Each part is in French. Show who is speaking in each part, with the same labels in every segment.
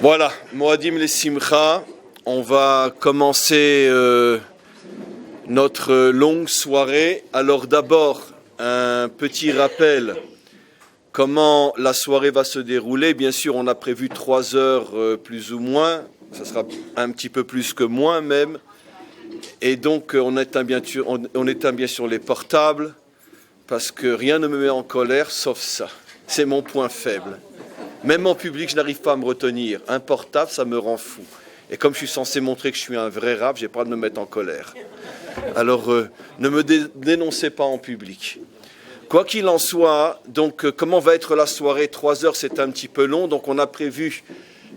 Speaker 1: Voilà, Moadim les Simcha, on va commencer notre longue soirée. Alors d'abord, un petit rappel, comment la soirée va se dérouler. Bien sûr, on a prévu 3 heures plus ou moins, ça sera un petit peu plus que moins même. Et donc on éteint bien sûr les portables, parce que rien ne me met en colère sauf ça. C'est mon point faible. Même en public, je n'arrive pas à me retenir. Un portable, ça me rend fou. Et comme je suis censé montrer que je suis un vrai rap, j'ai pas le droit de me mettre en colère. Alors, ne me dénoncez pas en public. Quoi qu'il en soit, donc, comment va être la soirée? 3 heures, c'est un petit peu long. Donc, on a prévu,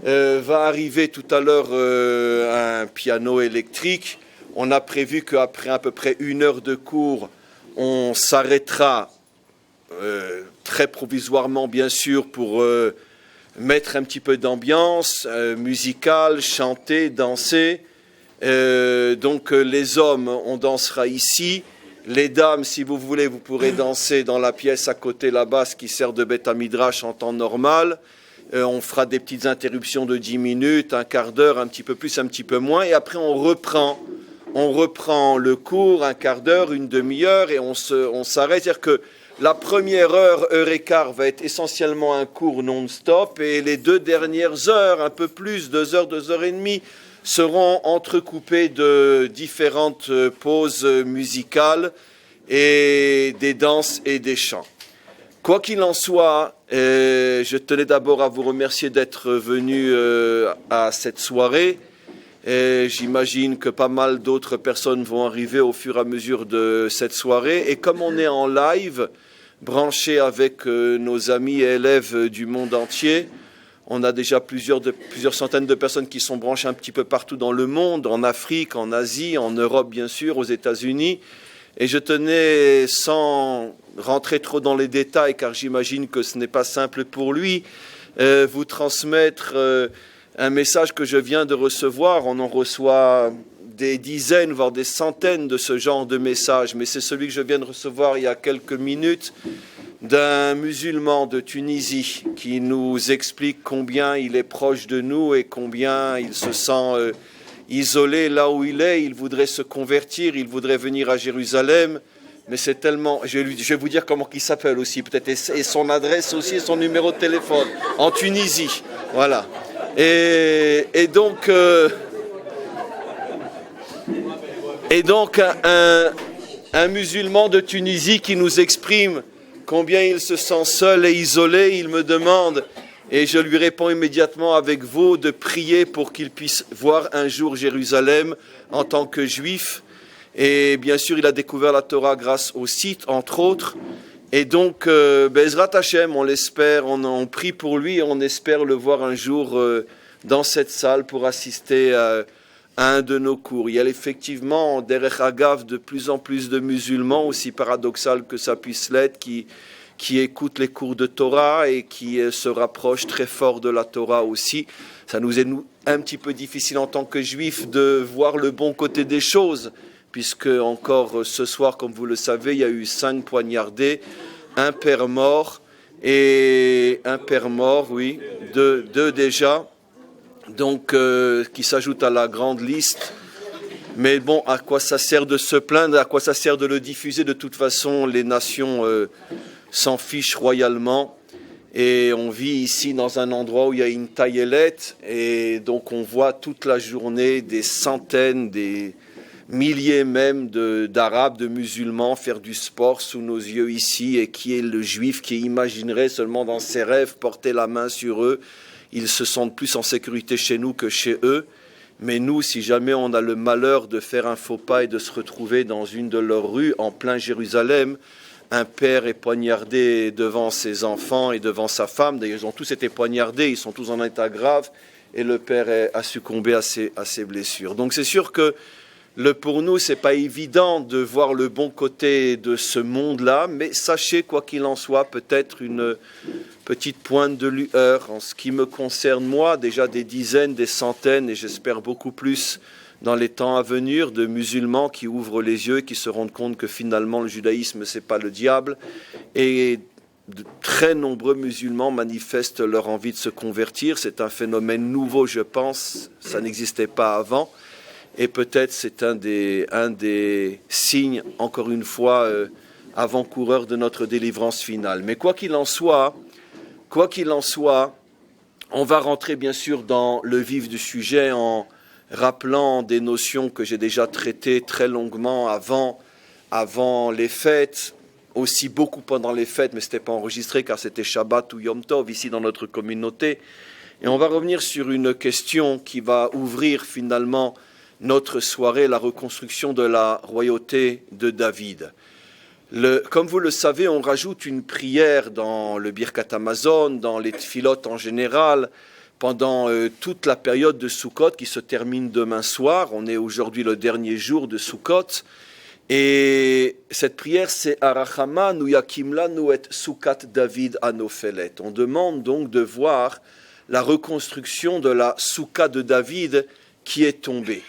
Speaker 1: va arriver tout à l'heure un piano électrique. On a prévu qu'après à peu près 1 heure de cours, on s'arrêtera très provisoirement, bien sûr, pour mettre un petit peu d'ambiance musicale, chanter, danser. Donc les hommes, on dansera ici. Les dames, si vous voulez, vous pourrez danser dans la pièce à côté là-bas, ce qui sert de Beth Midrash en temps normal. On fera des petites interruptions de 10 minutes, un quart d'heure, un petit peu plus, un petit peu moins. Et après, on reprend le cours, un quart d'heure, une demi-heure, et on s'arrête. C'est-à-dire que la première heure et quart va être essentiellement un cours non-stop, et les 2 dernières heures, un peu plus, 2 heures, 2 heures et demie, seront entrecoupées de différentes pauses musicales et des danses et des chants. Quoi qu'il en soit, je tenais d'abord à vous remercier d'être venus à cette soirée. Et j'imagine que pas mal d'autres personnes vont arriver au fur et à mesure de cette soirée. Et comme on est en live, branché avec nos amis et élèves du monde entier, on a déjà plusieurs centaines de personnes qui sont branchées un petit peu partout dans le monde, en Afrique, en Asie, en Europe bien sûr, aux États-Unis. Et je tenais, sans rentrer trop dans les détails, car j'imagine que ce n'est pas simple pour lui, vous transmettre un message que je viens de recevoir. On en reçoit des dizaines, voire des centaines de ce genre de messages, mais c'est celui que je viens de recevoir il y a quelques minutes d'un musulman de Tunisie qui nous explique combien il est proche de nous et combien il se sent isolé là où il est. Il voudrait se convertir, il voudrait venir à Jérusalem, mais c'est tellement... Je vais vous dire comment il s'appelle aussi, peut-être, et son adresse aussi, et son numéro de téléphone, en Tunisie, voilà. Et donc un musulman de Tunisie qui nous exprime combien il se sent seul et isolé, il me demande, et je lui réponds immédiatement avec vous, de prier pour qu'il puisse voir un jour Jérusalem en tant que juif. Et bien sûr, il a découvert la Torah grâce au site, entre autres. Et donc, Bezrat Hashem, on l'espère, on prie pour lui et on espère le voir un jour dans cette salle pour assister à un de nos cours. Il y a effectivement, derrière Agav, de plus en plus de musulmans, aussi paradoxal que ça puisse l'être, qui écoutent les cours de Torah et qui se rapprochent très fort de la Torah aussi. Ça nous est un petit peu difficile en tant que juifs de voir le bon côté des choses, puisque encore ce soir, comme vous le savez, il y a eu 5 poignardés, un père mort, oui, deux déjà, donc qui s'ajoute à la grande liste. Mais bon, à quoi ça sert de se plaindre, à quoi ça sert de le diffuser? De toute façon, les nations s'en fichent royalement. Et on vit ici dans un endroit où il y a une taillelette, et donc on voit toute la journée des centaines, des milliers même d'Arabes, de musulmans faire du sport sous nos yeux ici, et qui est le juif qui imaginerait seulement dans ses rêves porter la main sur eux. Ils se sentent plus en sécurité chez nous que chez eux. Mais nous, si jamais on a le malheur de faire un faux pas et de se retrouver dans une de leurs rues, en plein Jérusalem, un père est poignardé devant ses enfants et devant sa femme. D'ailleurs, ils ont tous été poignardés, ils sont tous en état grave, et le père a succombé à ses blessures. Donc c'est sûr que pour nous, c'est pas évident de voir le bon côté de ce monde-là, mais sachez, quoi qu'il en soit, peut-être une petite pointe de lueur. En ce qui me concerne, moi, déjà des dizaines, des centaines, et j'espère beaucoup plus dans les temps à venir, de musulmans qui ouvrent les yeux et qui se rendent compte que finalement le judaïsme, c'est pas le diable. Et de très nombreux musulmans manifestent leur envie de se convertir. C'est un phénomène nouveau, je pense, ça n'existait pas avant. Et peut-être c'est un des signes, encore une fois, avant-coureurs de notre délivrance finale. Mais quoi qu'il en soit, on va rentrer bien sûr dans le vif du sujet en rappelant des notions que j'ai déjà traitées très longuement avant les fêtes, aussi beaucoup pendant les fêtes, mais ce n'était pas enregistré car c'était Shabbat ou Yom Tov ici dans notre communauté. Et on va revenir sur une question qui va ouvrir finalement notre soirée, la reconstruction de la royauté de David. Comme vous le savez, on rajoute une prière dans le Birkat Hamazon, dans les Tfilot en général, pendant toute la période de Sukkot qui se termine demain soir. On est aujourd'hui le dernier jour de Sukkot. Et cette prière, c'est Arachaman ou Yakim lanu et Sukat David Anofelet. On demande donc de voir la reconstruction de la Souka de David qui est tombée.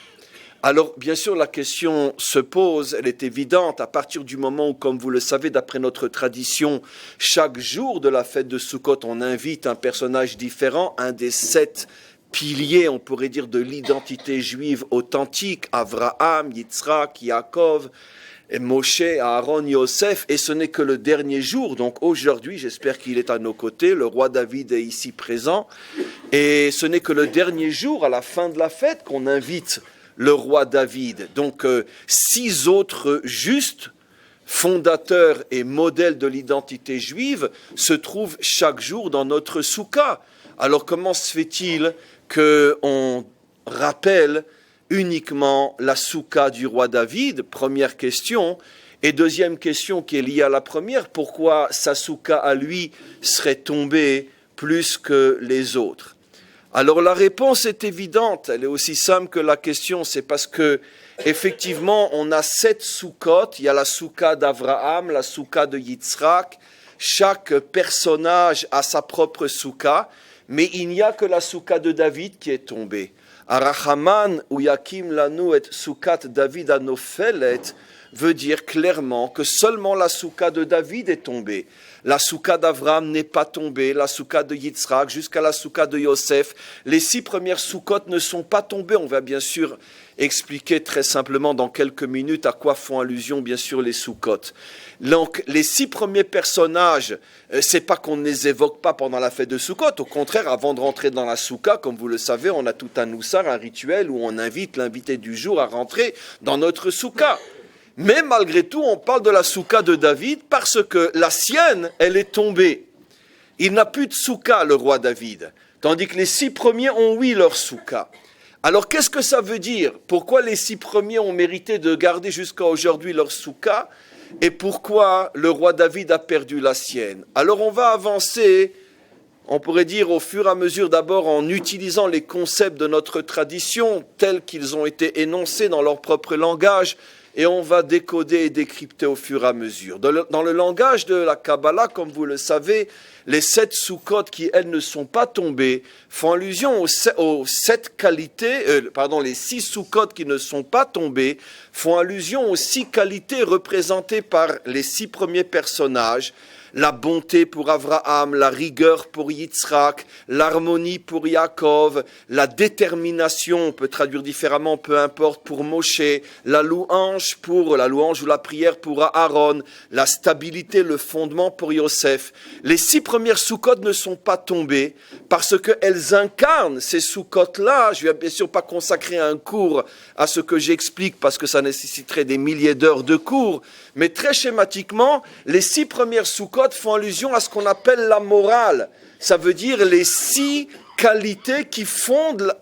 Speaker 1: Alors, bien sûr, la question se pose, elle est évidente, à partir du moment où, comme vous le savez, d'après notre tradition, chaque jour de la fête de Sukkot, on invite un personnage différent, un des 7 piliers, on pourrait dire, de l'identité juive authentique, Avraham, Yitzhak, Yaakov, Moshe, Aaron, Yosef, et ce n'est que le dernier jour, donc aujourd'hui, j'espère qu'il est à nos côtés, le roi David est ici présent, et ce n'est que le dernier jour, à la fin de la fête, qu'on invite le roi David. Donc 6 autres justes, fondateurs et modèles de l'identité juive, se trouvent chaque jour dans notre soukha. Alors comment se fait-il qu'on rappelle uniquement la soukha du roi David? Première question. Et deuxième question qui est liée à la première, pourquoi sa soukha à lui serait tombée plus que les autres? Alors la réponse est évidente, elle est aussi simple que la question, c'est parce que effectivement on a 7 soukot, il y a la soukha d'Avraham, la soukha de Yitzhak, chaque personnage a sa propre soukha, mais il n'y a que la soukha de David qui est tombée. Arachaman ou Yakim lanu et Soukat David Anofelet veut dire clairement que seulement la soukha de David est tombée. La soukha d'Avraham n'est pas tombée, la soukha de Yitzhak jusqu'à la soukha de Yosef. Les 6 premières soukot ne sont pas tombées. On va bien sûr expliquer très simplement dans quelques minutes à quoi font allusion bien sûr les soukot. Donc les 6 premiers personnages, c'est pas qu'on ne les évoque pas pendant la fête de Sukkot. Au contraire, avant de rentrer dans la soukha, comme vous le savez, on a tout un noussar, un rituel où on invite l'invité du jour à rentrer dans notre soukha. Mais malgré tout, on parle de la soukha de David parce que la sienne, elle est tombée. Il n'a plus de soukha, le roi David. Tandis que les 6 premiers ont, oui, leur soukha. Alors, qu'est-ce que ça veut dire? Pourquoi les 6 premiers ont mérité de garder jusqu'à aujourd'hui leur soukha? Et pourquoi le roi David a perdu la sienne? Alors, on va avancer, on pourrait dire au fur et à mesure, d'abord en utilisant les concepts de notre tradition tels qu'ils ont été énoncés dans leur propre langage, et on va décoder et décrypter au fur et à mesure. Dans le langage de la Kabbalah, comme vous le savez, les 7 soukot qui, elles, ne sont pas tombées, font allusion aux 7 qualités, les 6 soukot qui ne sont pas tombées, font allusion aux 6 qualités représentées par les 6 premiers personnages. La bonté pour Avraham, la rigueur pour Yitzhak, l'harmonie pour Yaakov, la détermination, on peut traduire différemment, peu importe, pour Moshe, la louange ou la prière pour Aaron, la stabilité, le fondement pour Yosef. Les 6 premières soukot ne sont pas tombées parce qu'elles incarnent ces soukot-là. Je ne vais bien sûr pas consacrer un cours à ce que j'explique parce que ça nécessiterait des milliers d'heures de cours, mais très schématiquement, les 6 premières soukot font allusion à ce qu'on appelle la morale. Ça veut dire les 6 qualités qui fondent,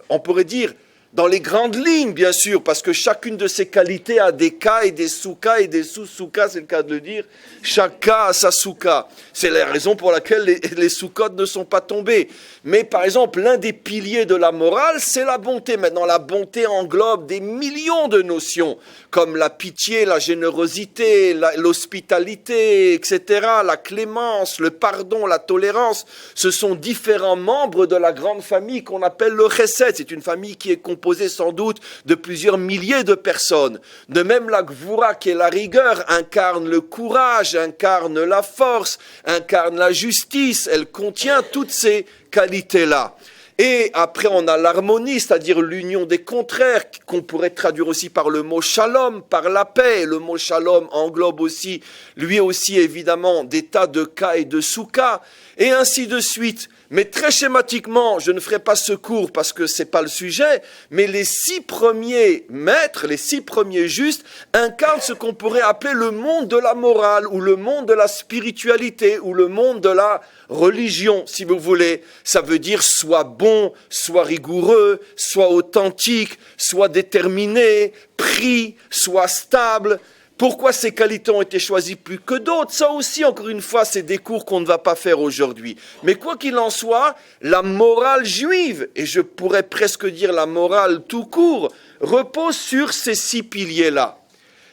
Speaker 1: on pourrait dire, dans les grandes lignes, bien sûr, parce que chacune de ces qualités a des cas et des sous-cas et des sous-sous-cas, c'est le cas de le dire. Chaque cas a sa sous-cas. C'est la raison pour laquelle les sous-cas ne sont pas tombés. Mais par exemple, l'un des piliers de la morale, c'est la bonté. Maintenant, la bonté englobe des millions de notions, comme la pitié, la générosité, l'hospitalité, etc., la clémence, le pardon, la tolérance. Ce sont différents membres de la grande famille qu'on appelle le chesed. C'est une famille qui est composée composé sans doute de plusieurs milliers de personnes. De même, la Gvura, qui est la rigueur, incarne le courage, incarne la force, incarne la justice. Elle contient toutes ces qualités-là. Et après, on a l'harmonie, c'est-à-dire l'union des contraires, qu'on pourrait traduire aussi par le mot shalom, par la paix. Le mot shalom englobe aussi, lui aussi, évidemment, des tas de cas et de sous-cas, et ainsi de suite. Mais très schématiquement, je ne ferai pas ce cours parce que c'est pas le sujet, mais les 6 premiers maîtres, les 6 premiers justes, incarnent ce qu'on pourrait appeler le monde de la morale, ou le monde de la spiritualité, ou le monde de la religion, si vous voulez. Ça veut dire soit bon, soit rigoureux, soit authentique, soit déterminé, pris, soit stable. Pourquoi ces qualités ont été choisies plus que d'autres? Ça aussi, encore une fois, c'est des cours qu'on ne va pas faire aujourd'hui. Mais quoi qu'il en soit, la morale juive, et je pourrais presque dire la morale tout court, repose sur ces 6 piliers-là.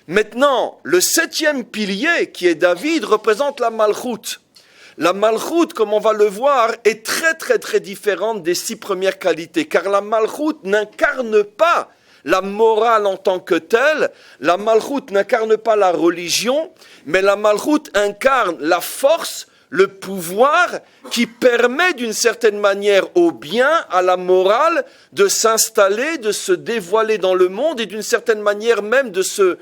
Speaker 1: Maintenant, le 7e pilier, qui est David, représente la malchoute. La malchoute, comme on va le voir, est très très très différente des 6 premières qualités, car la malchoute n'incarne pas la morale en tant que telle. La malchoute n'incarne pas la religion, mais la malchoute incarne la force, le pouvoir qui permet d'une certaine manière au bien, à la morale, de s'installer, de se dévoiler dans le monde et d'une certaine manière même de se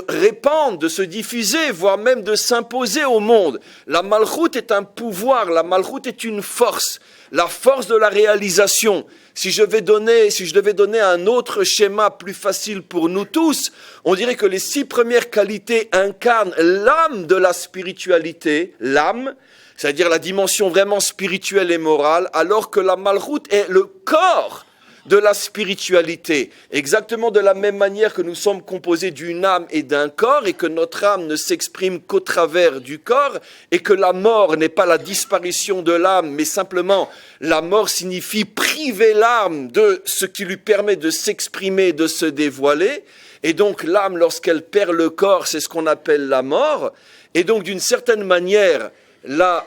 Speaker 1: répandre, de se diffuser, voire même de s'imposer au monde. La malchoute est un pouvoir, la malchoute est une force, la force de la réalisation. Si je devais donner un autre schéma plus facile pour nous tous, on dirait que les 6 premières qualités incarnent l'âme de la spiritualité, l'âme, c'est-à-dire la dimension vraiment spirituelle et morale, alors que la malchoute est le corps de la spiritualité, exactement de la même manière que nous sommes composés d'une âme et d'un corps, et que notre âme ne s'exprime qu'au travers du corps, et que la mort n'est pas la disparition de l'âme, mais simplement la mort signifie priver l'âme de ce qui lui permet de s'exprimer, de se dévoiler, et donc l'âme, lorsqu'elle perd le corps, c'est ce qu'on appelle la mort, et donc d'une certaine manière, la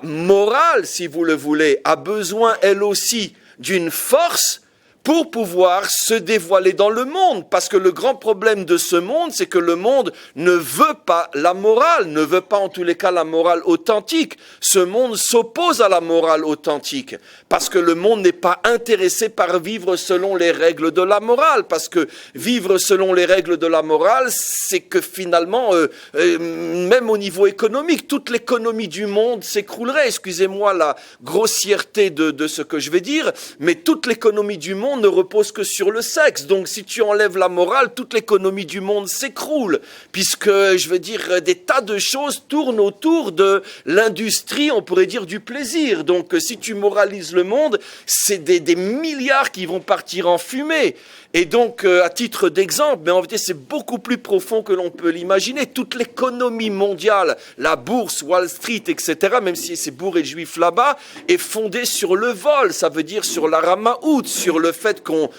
Speaker 1: morale, si vous le voulez, a besoin elle aussi d'une force pour pouvoir se dévoiler dans le monde. Parce que le grand problème de ce monde, c'est que le monde ne veut pas la morale, ne veut pas en tous les cas la morale authentique. Ce monde s'oppose à la morale authentique. Parce que le monde n'est pas intéressé par vivre selon les règles de la morale. Parce que vivre selon les règles de la morale, c'est que finalement, même au niveau économique, toute l'économie du monde s'écroulerait. Excusez-moi la grossièreté de ce que je vais dire, mais toute l'économie du monde ne repose que sur le sexe. Donc si tu enlèves la morale, toute l'économie du monde s'écroule, puisque, je veux dire, des tas de choses tournent autour de l'industrie, on pourrait dire du plaisir. Donc si tu moralises le monde, c'est des milliards qui vont partir en fumée. Et donc, à titre d'exemple, mais en vérité, c'est beaucoup plus profond que l'on peut l'imaginer. Toute l'économie mondiale, la bourse, Wall Street, etc., même si c'est bourré de juifs là-bas, est fondée sur le vol. Ça veut dire sur la ramaout, sur le fait qu'on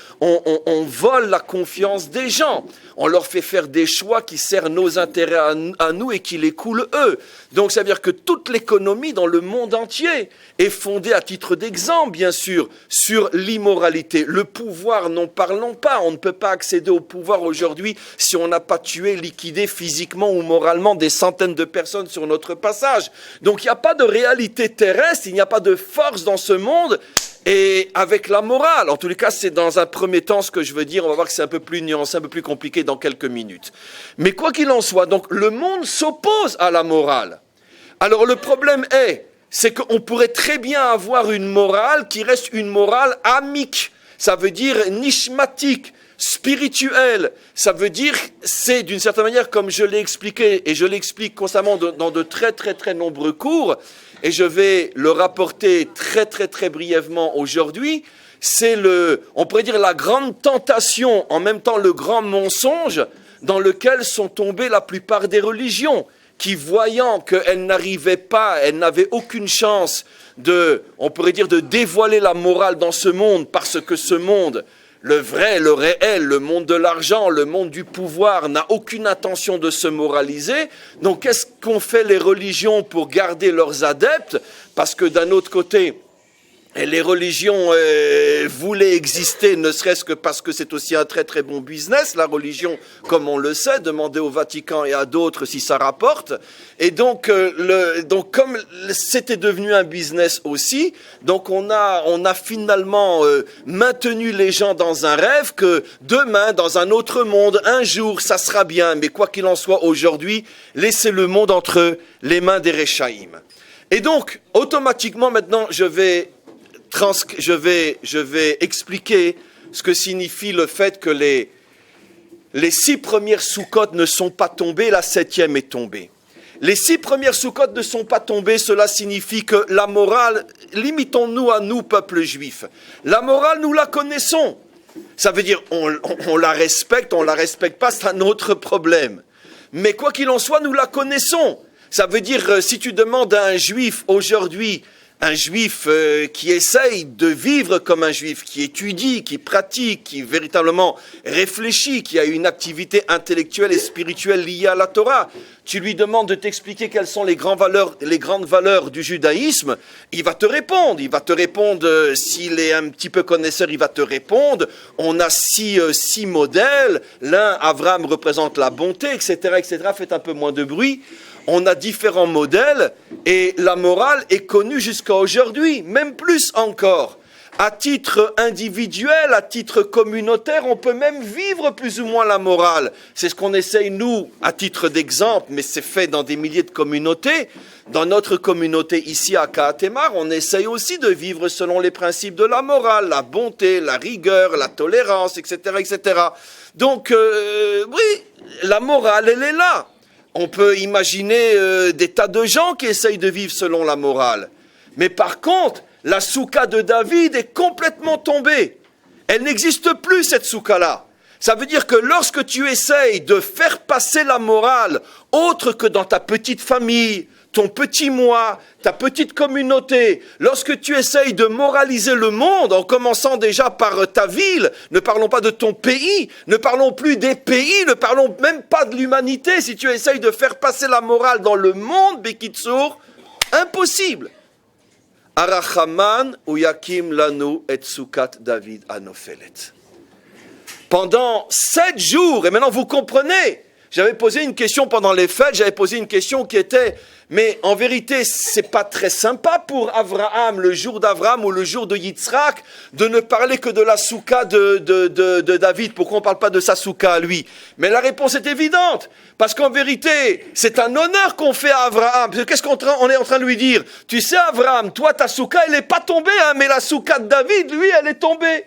Speaker 1: vole la confiance des gens. On leur fait faire des choix qui servent nos intérêts à nous et qui les coulent eux. Donc, ça veut dire que toute l'économie dans le monde entier est fondée, à titre d'exemple, bien sûr, sur l'immoralité. Le pouvoir, n'en parlons pas. On ne peut pas accéder au pouvoir aujourd'hui si on n'a pas tué, liquidé physiquement ou moralement des centaines de personnes sur notre passage. Donc, il n'y a pas de réalité terrestre, il n'y a pas de force dans ce monde. Et avec la morale, en tous les cas, c'est dans un premier temps ce que je veux dire. On va voir que c'est un peu plus nuancé, un peu plus compliqué dans quelques minutes. Mais quoi qu'il en soit, donc le monde s'oppose à la morale. Alors le problème c'est qu'on pourrait très bien avoir une morale qui reste une morale amique. Ça veut dire nishmatique, spirituelle. Ça veut dire, c'est d'une certaine manière, comme je l'ai expliqué, et je l'explique constamment dans de très très très nombreux cours, et je vais le rapporter très très très brièvement aujourd'hui, c'est on pourrait dire la grande tentation, en même temps le grand mensonge, dans lequel sont tombées la plupart des religions, qui voyant qu'elles n'arrivaient pas, elles n'avaient aucune chance on pourrait dire de dévoiler la morale dans ce monde, parce que ce monde, le vrai, le réel, le monde de l'argent, le monde du pouvoir n'a aucune intention de se moraliser. Donc qu'est-ce qu'ont fait les religions pour garder leurs adeptes? Parce que d'un autre côté, Et les religions voulaient exister, ne serait-ce que parce que c'est aussi un très très bon business, la religion, comme on le sait, demandez au Vatican et à d'autres si ça rapporte. Et donc, comme c'était devenu un business aussi, donc on a finalement maintenu les gens dans un rêve que demain, dans un autre monde, un jour, ça sera bien. Mais quoi qu'il en soit, aujourd'hui, laissez le monde entre les mains des Réchaïm. Et donc, automatiquement, maintenant, je vais expliquer ce que signifie le fait que les 6 premières soukot ne sont pas tombées, la 7e est tombée. Les 6 premières soukot ne sont pas tombées, cela signifie que la morale, limitons-nous à nous, peuple juif. La morale, nous la connaissons. Ça veut dire, on la respecte pas, c'est un autre problème. Mais quoi qu'il en soit, nous la connaissons. Ça veut dire, si tu demandes à un juif aujourd'hui, un juif qui essaye de vivre comme un juif, qui étudie, qui pratique, qui véritablement réfléchit, qui a une activité intellectuelle et spirituelle liée à la Torah, tu lui demandes de t'expliquer quelles sont les grandes valeurs du judaïsme, il va te répondre. S'il est un petit peu connaisseur, il va te répondre. On a six modèles. L'un, Abraham, représente la bonté, etc., etc. Faites un peu moins de bruit. On a différents modèles et la morale est connue jusqu'à aujourd'hui, même plus encore. À titre individuel, à titre communautaire, on peut même vivre plus ou moins la morale. C'est ce qu'on essaye, nous, à titre d'exemple, mais c'est fait dans des milliers de communautés. Dans notre communauté ici à Kaatemar, on essaye aussi de vivre selon les principes de la morale, la bonté, la rigueur, la tolérance, etc., etc. Donc, oui, la morale, elle est là. On peut imaginer des tas de gens qui essayent de vivre selon la morale. Mais par contre, la souka de David est complètement tombée. Elle n'existe plus, cette souka-là. Ça veut dire que lorsque tu essayes de faire passer la morale autre que dans ta petite famille, ton petit moi, ta petite communauté, lorsque tu essayes de moraliser le monde, en commençant déjà par ta ville, ne parlons pas de ton pays, ne parlons plus des pays, ne parlons même pas de l'humanité, si tu essayes de faire passer la morale dans le monde, Bekitsour, impossible. Arachaman ou Yakim lanu et sukat David anofelet. Pendant 7 jours, et maintenant vous comprenez, j'avais posé une question pendant les fêtes, j'avais posé une question qui était, mais en vérité, c'est pas très sympa pour Abraham, le jour d'Abraham ou le jour de Yitzhak, de ne parler que de la souka de David. Pourquoi on ne parle pas de sa souka à lui? Mais la réponse est évidente, parce qu'en vérité, c'est un honneur qu'on fait à Abraham. Qu'est-ce qu'on est en train de lui dire? Tu sais, Abraham, toi, ta souka, elle n'est pas tombée, hein, mais la souka de David, lui, elle est tombée.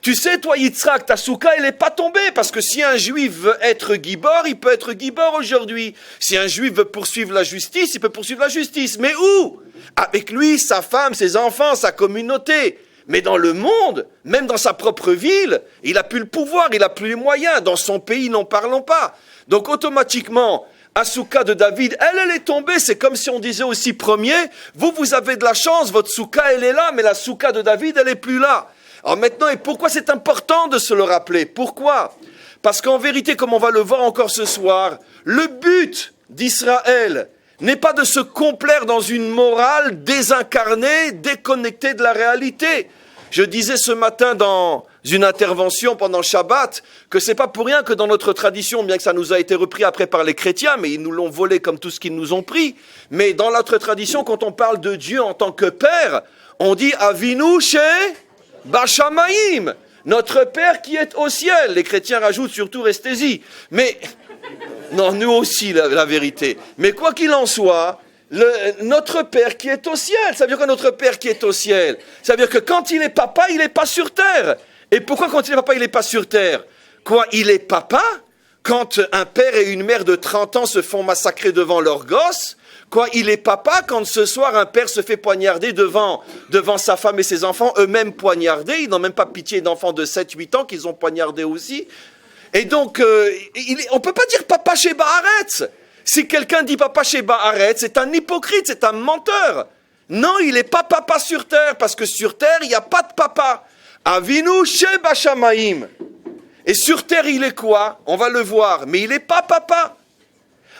Speaker 1: Tu sais, toi, Yitzhak, ta souka, elle n'est pas tombée, parce que si un juif veut être gibor, il peut être gibor aujourd'hui. Si un juif veut poursuivre la justice, il peut poursuivre la justice. Mais où? Avec lui, sa femme, ses enfants, sa communauté. Mais dans le monde, même dans sa propre ville, il n'a plus le pouvoir, il n'a plus les moyens. Dans son pays, n'en parlons pas. Donc automatiquement, la souka de David, elle est tombée. C'est comme si on disait aussi premier, vous avez de la chance, votre souka, elle est là, mais la souka de David, elle n'est plus là. Alors maintenant, et pourquoi c'est important de se le rappeler? Pourquoi? Parce qu'en vérité, comme on va le voir encore ce soir, le but d'Israël n'est pas de se complaire dans une morale désincarnée, déconnectée de la réalité. Je disais ce matin dans une intervention pendant Shabbat que c'est pas pour rien que dans notre tradition, bien que ça nous a été repris après par les chrétiens, mais ils nous l'ont volé comme tout ce qu'ils nous ont pris, mais dans notre tradition, quand on parle de Dieu en tant que Père, on dit Avinu chez Bashamaïm, notre Père qui est au ciel. Les chrétiens rajoutent surtout restez-y. Mais, non, nous aussi, la vérité. Mais quoi qu'il en soit, notre Père qui est au ciel, ça veut dire que notre Père qui est au ciel, ça veut dire que quand il est papa, il n'est pas sur terre. Et pourquoi quand il est papa, il n'est pas sur terre? Quoi, il est papa quand un père et une mère de 30 ans se font massacrer devant leurs gosses? Quoi, il est papa quand ce soir un père se fait poignarder devant sa femme et ses enfants, eux-mêmes poignardés, ils n'ont même pas pitié d'enfants de 7-8 ans qu'ils ont poignardés aussi. Et donc, on ne peut pas dire papa chez Baaretz. Si quelqu'un dit papa chez Baaretz, c'est un hypocrite, c'est un menteur. Non, il n'est pas papa sur terre, parce que sur terre, il n'y a pas de papa. Avinu chez Bashamaïm. Et sur terre, il est quoi? On va le voir, mais il n'est pas papa.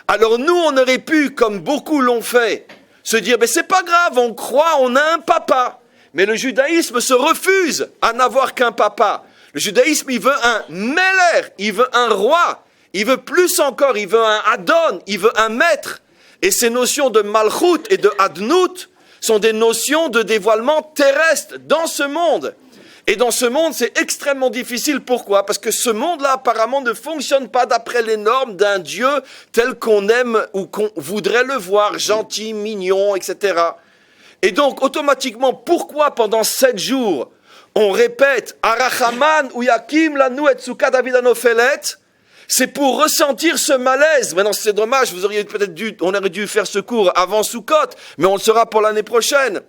Speaker 1: Alors nous, on aurait pu, comme beaucoup l'ont fait, se dire, mais c'est pas grave, on croit, on a un papa. Mais le judaïsme se refuse à n'avoir qu'un papa. Le judaïsme, il veut un Meler, il veut un roi, il veut plus encore, il veut un Adon, il veut un maître. Et ces notions de Malchut et de Adnout sont des notions de dévoilement terrestre dans ce monde. Et dans ce monde, c'est extrêmement difficile. Pourquoi? Parce que ce monde-là, apparemment, ne fonctionne pas d'après les normes d'un Dieu tel qu'on aime ou qu'on voudrait le voir, gentil, mignon, etc. Et donc, automatiquement, pourquoi pendant 7 jours, on répète « Arachaman ou Yakim lanu et Sukkah David Anofelet » c'est pour ressentir ce malaise. Maintenant, c'est dommage, on aurait dû faire ce cours avant Sukkot, mais on le sera pour l'année prochaine.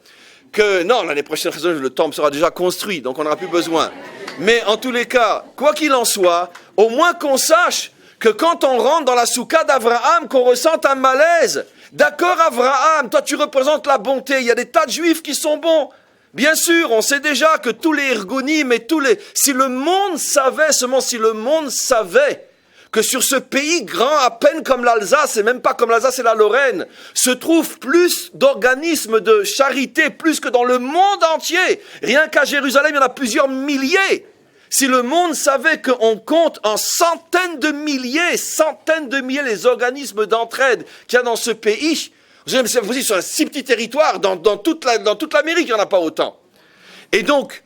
Speaker 1: Non, l'année prochaine, le temple sera déjà construit, donc on n'aura plus besoin. Mais en tous les cas, quoi qu'il en soit, au moins qu'on sache que quand on rentre dans la soukha d'Abraham, qu'on ressente un malaise. D'accord, Abraham, toi tu représentes la bonté, il y a des tas de juifs qui sont bons. Bien sûr, on sait déjà que tous les ergonim et si le monde savait, seulement si le monde savait, que sur ce pays grand à peine comme l'Alsace, et même pas comme l'Alsace et la Lorraine, se trouvent plus d'organismes de charité, plus que dans le monde entier. Rien qu'à Jérusalem, il y en a plusieurs milliers. Si le monde savait qu'on compte en centaines de milliers les organismes d'entraide qu'il y a dans ce pays, vous dites, sur un si petit territoire, dans toute l'Amérique, il n'y en a pas autant. Et donc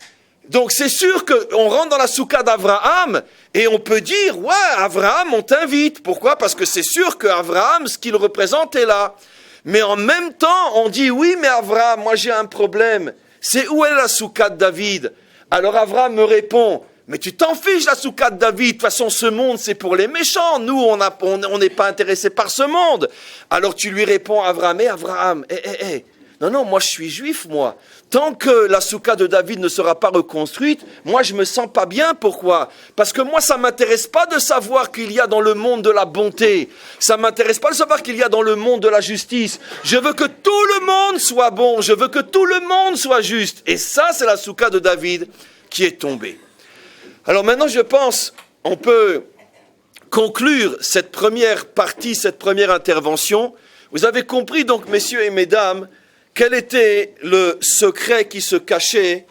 Speaker 1: c'est sûr qu'on rentre dans la soukha d'Abraham et on peut dire, ouais, Abraham, on t'invite. Pourquoi? Parce que c'est sûr qu'Abraham, ce qu'il représente est là. Mais en même temps, on dit, oui, mais Abraham, moi j'ai un problème. C'est où est la soukha de David? Alors Abraham me répond, mais tu t'en fiches la soukha de David. De toute façon, ce monde, c'est pour les méchants. Nous, on n'est pas intéressés par ce monde. Alors tu lui réponds, Abraham, non, moi je suis juif, moi. Tant que la soukha de David ne sera pas reconstruite, moi je me sens pas bien. Pourquoi? Parce que moi ça m'intéresse pas de savoir qu'il y a dans le monde de la bonté. Ça m'intéresse pas de savoir qu'il y a dans le monde de la justice. Je veux que tout le monde soit bon. Je veux que tout le monde soit juste. Et ça, c'est la soukha de David qui est tombée. Alors maintenant, je pense, on peut conclure cette première partie, cette première intervention. Vous avez compris donc, messieurs et mesdames, quel était le secret qui se cachait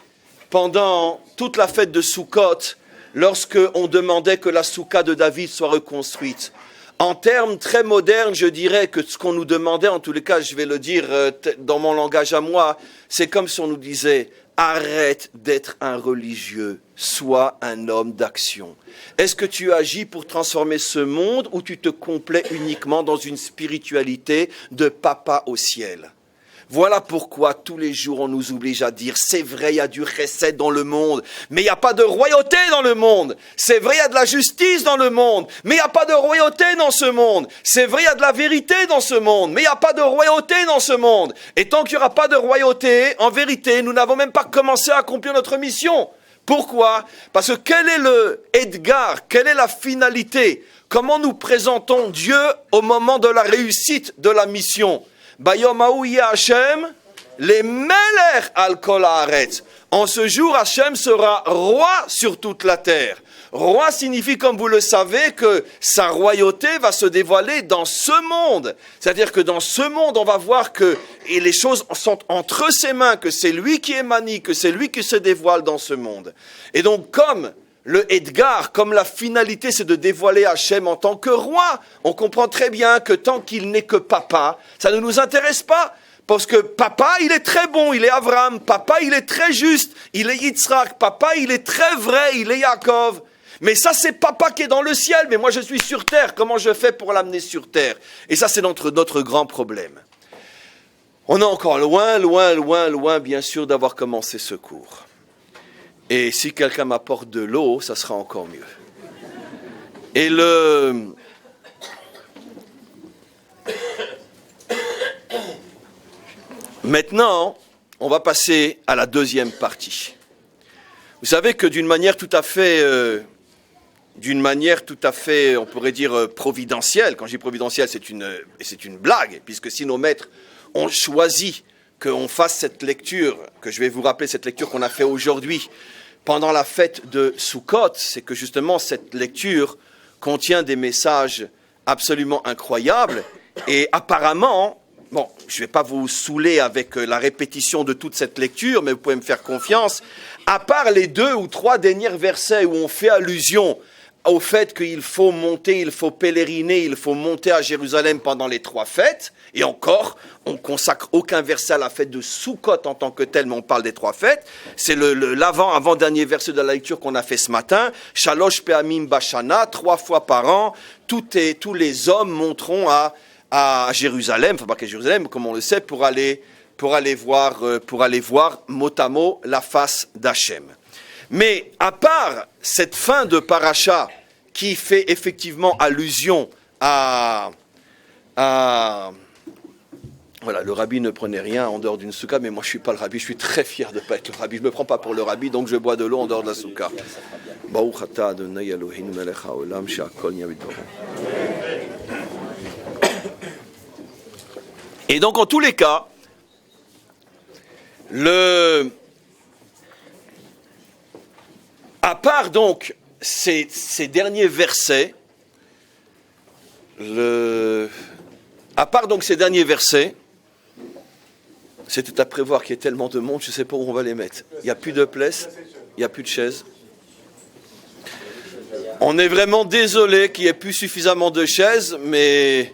Speaker 1: pendant toute la fête de Sukkot, lorsqu'on demandait que la soukha de David soit reconstruite? En termes très modernes, je dirais que ce qu'on nous demandait, en tous les cas, je vais le dire dans mon langage à moi, c'est comme si on nous disait « Arrête d'être un religieux, sois un homme d'action. » Est-ce que tu agis pour transformer ce monde ou tu te complais uniquement dans une spiritualité de papa au ciel? Voilà pourquoi tous les jours on nous oblige à dire, c'est vrai, il y a du chesed dans le monde, mais il n'y a pas de royauté dans le monde. C'est vrai, il y a de la justice dans le monde, mais il n'y a pas de royauté dans ce monde. C'est vrai, il y a de la vérité dans ce monde, mais il n'y a pas de royauté dans ce monde. Et tant qu'il n'y aura pas de royauté, en vérité, nous n'avons même pas commencé à accomplir notre mission. Pourquoi? Parce que quel est le Edgar? Quelle est la finalité? Comment nous présentons Dieu au moment de la réussite de la mission? Bayom Haou Hashem, les Meler al kol haaretz. En ce jour, Hashem sera roi sur toute la terre. Roi signifie, comme vous le savez, que sa royauté va se dévoiler dans ce monde. C'est-à-dire que dans ce monde, on va voir que les choses sont entre ses mains, que c'est lui qui émane, que c'est lui qui se dévoile dans ce monde. Et donc, comme le Edgar, comme la finalité, c'est de dévoiler Hachem en tant que roi, on comprend très bien que tant qu'il n'est que papa, ça ne nous intéresse pas. Parce que papa, il est très bon, il est Abraham. Papa, il est très juste, il est Yitzhak. Papa, il est très vrai, il est Yaakov. Mais ça, c'est papa qui est dans le ciel. Mais moi, je suis sur terre. Comment je fais pour l'amener sur terre? Et ça, c'est notre grand problème. On est encore loin, bien sûr, d'avoir commencé ce cours. Et si quelqu'un m'apporte de l'eau, ça sera encore mieux. Et Maintenant, on va passer à la deuxième partie. Vous savez que d'une manière tout à fait, on pourrait dire providentielle. Quand je dis providentielle, c'est une blague, puisque si nos maîtres ont choisi qu'on fasse cette lecture, que je vais vous rappeler cette lecture qu'on a fait aujourd'hui, pendant la fête de Sukkot, c'est que justement cette lecture contient des messages absolument incroyables et apparemment bon, je ne vais pas vous saouler avec la répétition de toute cette lecture, mais vous pouvez me faire confiance. À part les 2 ou 3 derniers versets où on fait allusion au fait qu'il faut monter, il faut pèleriner, il faut monter à Jérusalem pendant les 3 fêtes, et encore, on consacre aucun verset à la fête de Sukkot en tant que tel, mais on parle des 3 fêtes. C'est l'avant-dernier verset de la lecture qu'on a fait ce matin. Shalosh pe'amim bashana, 3 fois par an, tous les hommes monteront à Jérusalem, enfin pas qu'à Jérusalem, comme on le sait, pour aller voir mot à mot la face d'Hachem. Mais à part cette fin de paracha qui fait effectivement allusion à voilà, le rabbi ne prenait rien en dehors d'une soukha, mais moi je suis pas le rabbi, je suis très fier de ne pas être le rabbi, je me prends pas pour le rabbi, donc je bois de l'eau en dehors de la soukha. Baruch atah Adonai Eloheinu melech haolam she'akol nהיה b'dvaro. Et donc en tous les cas, à part donc ces derniers versets, c'était à prévoir qu'il y ait tellement de monde, je ne sais pas où on va les mettre. Il n'y a plus de place, il n'y a plus de chaises. On est vraiment désolé qu'il n'y ait plus suffisamment de chaises, mais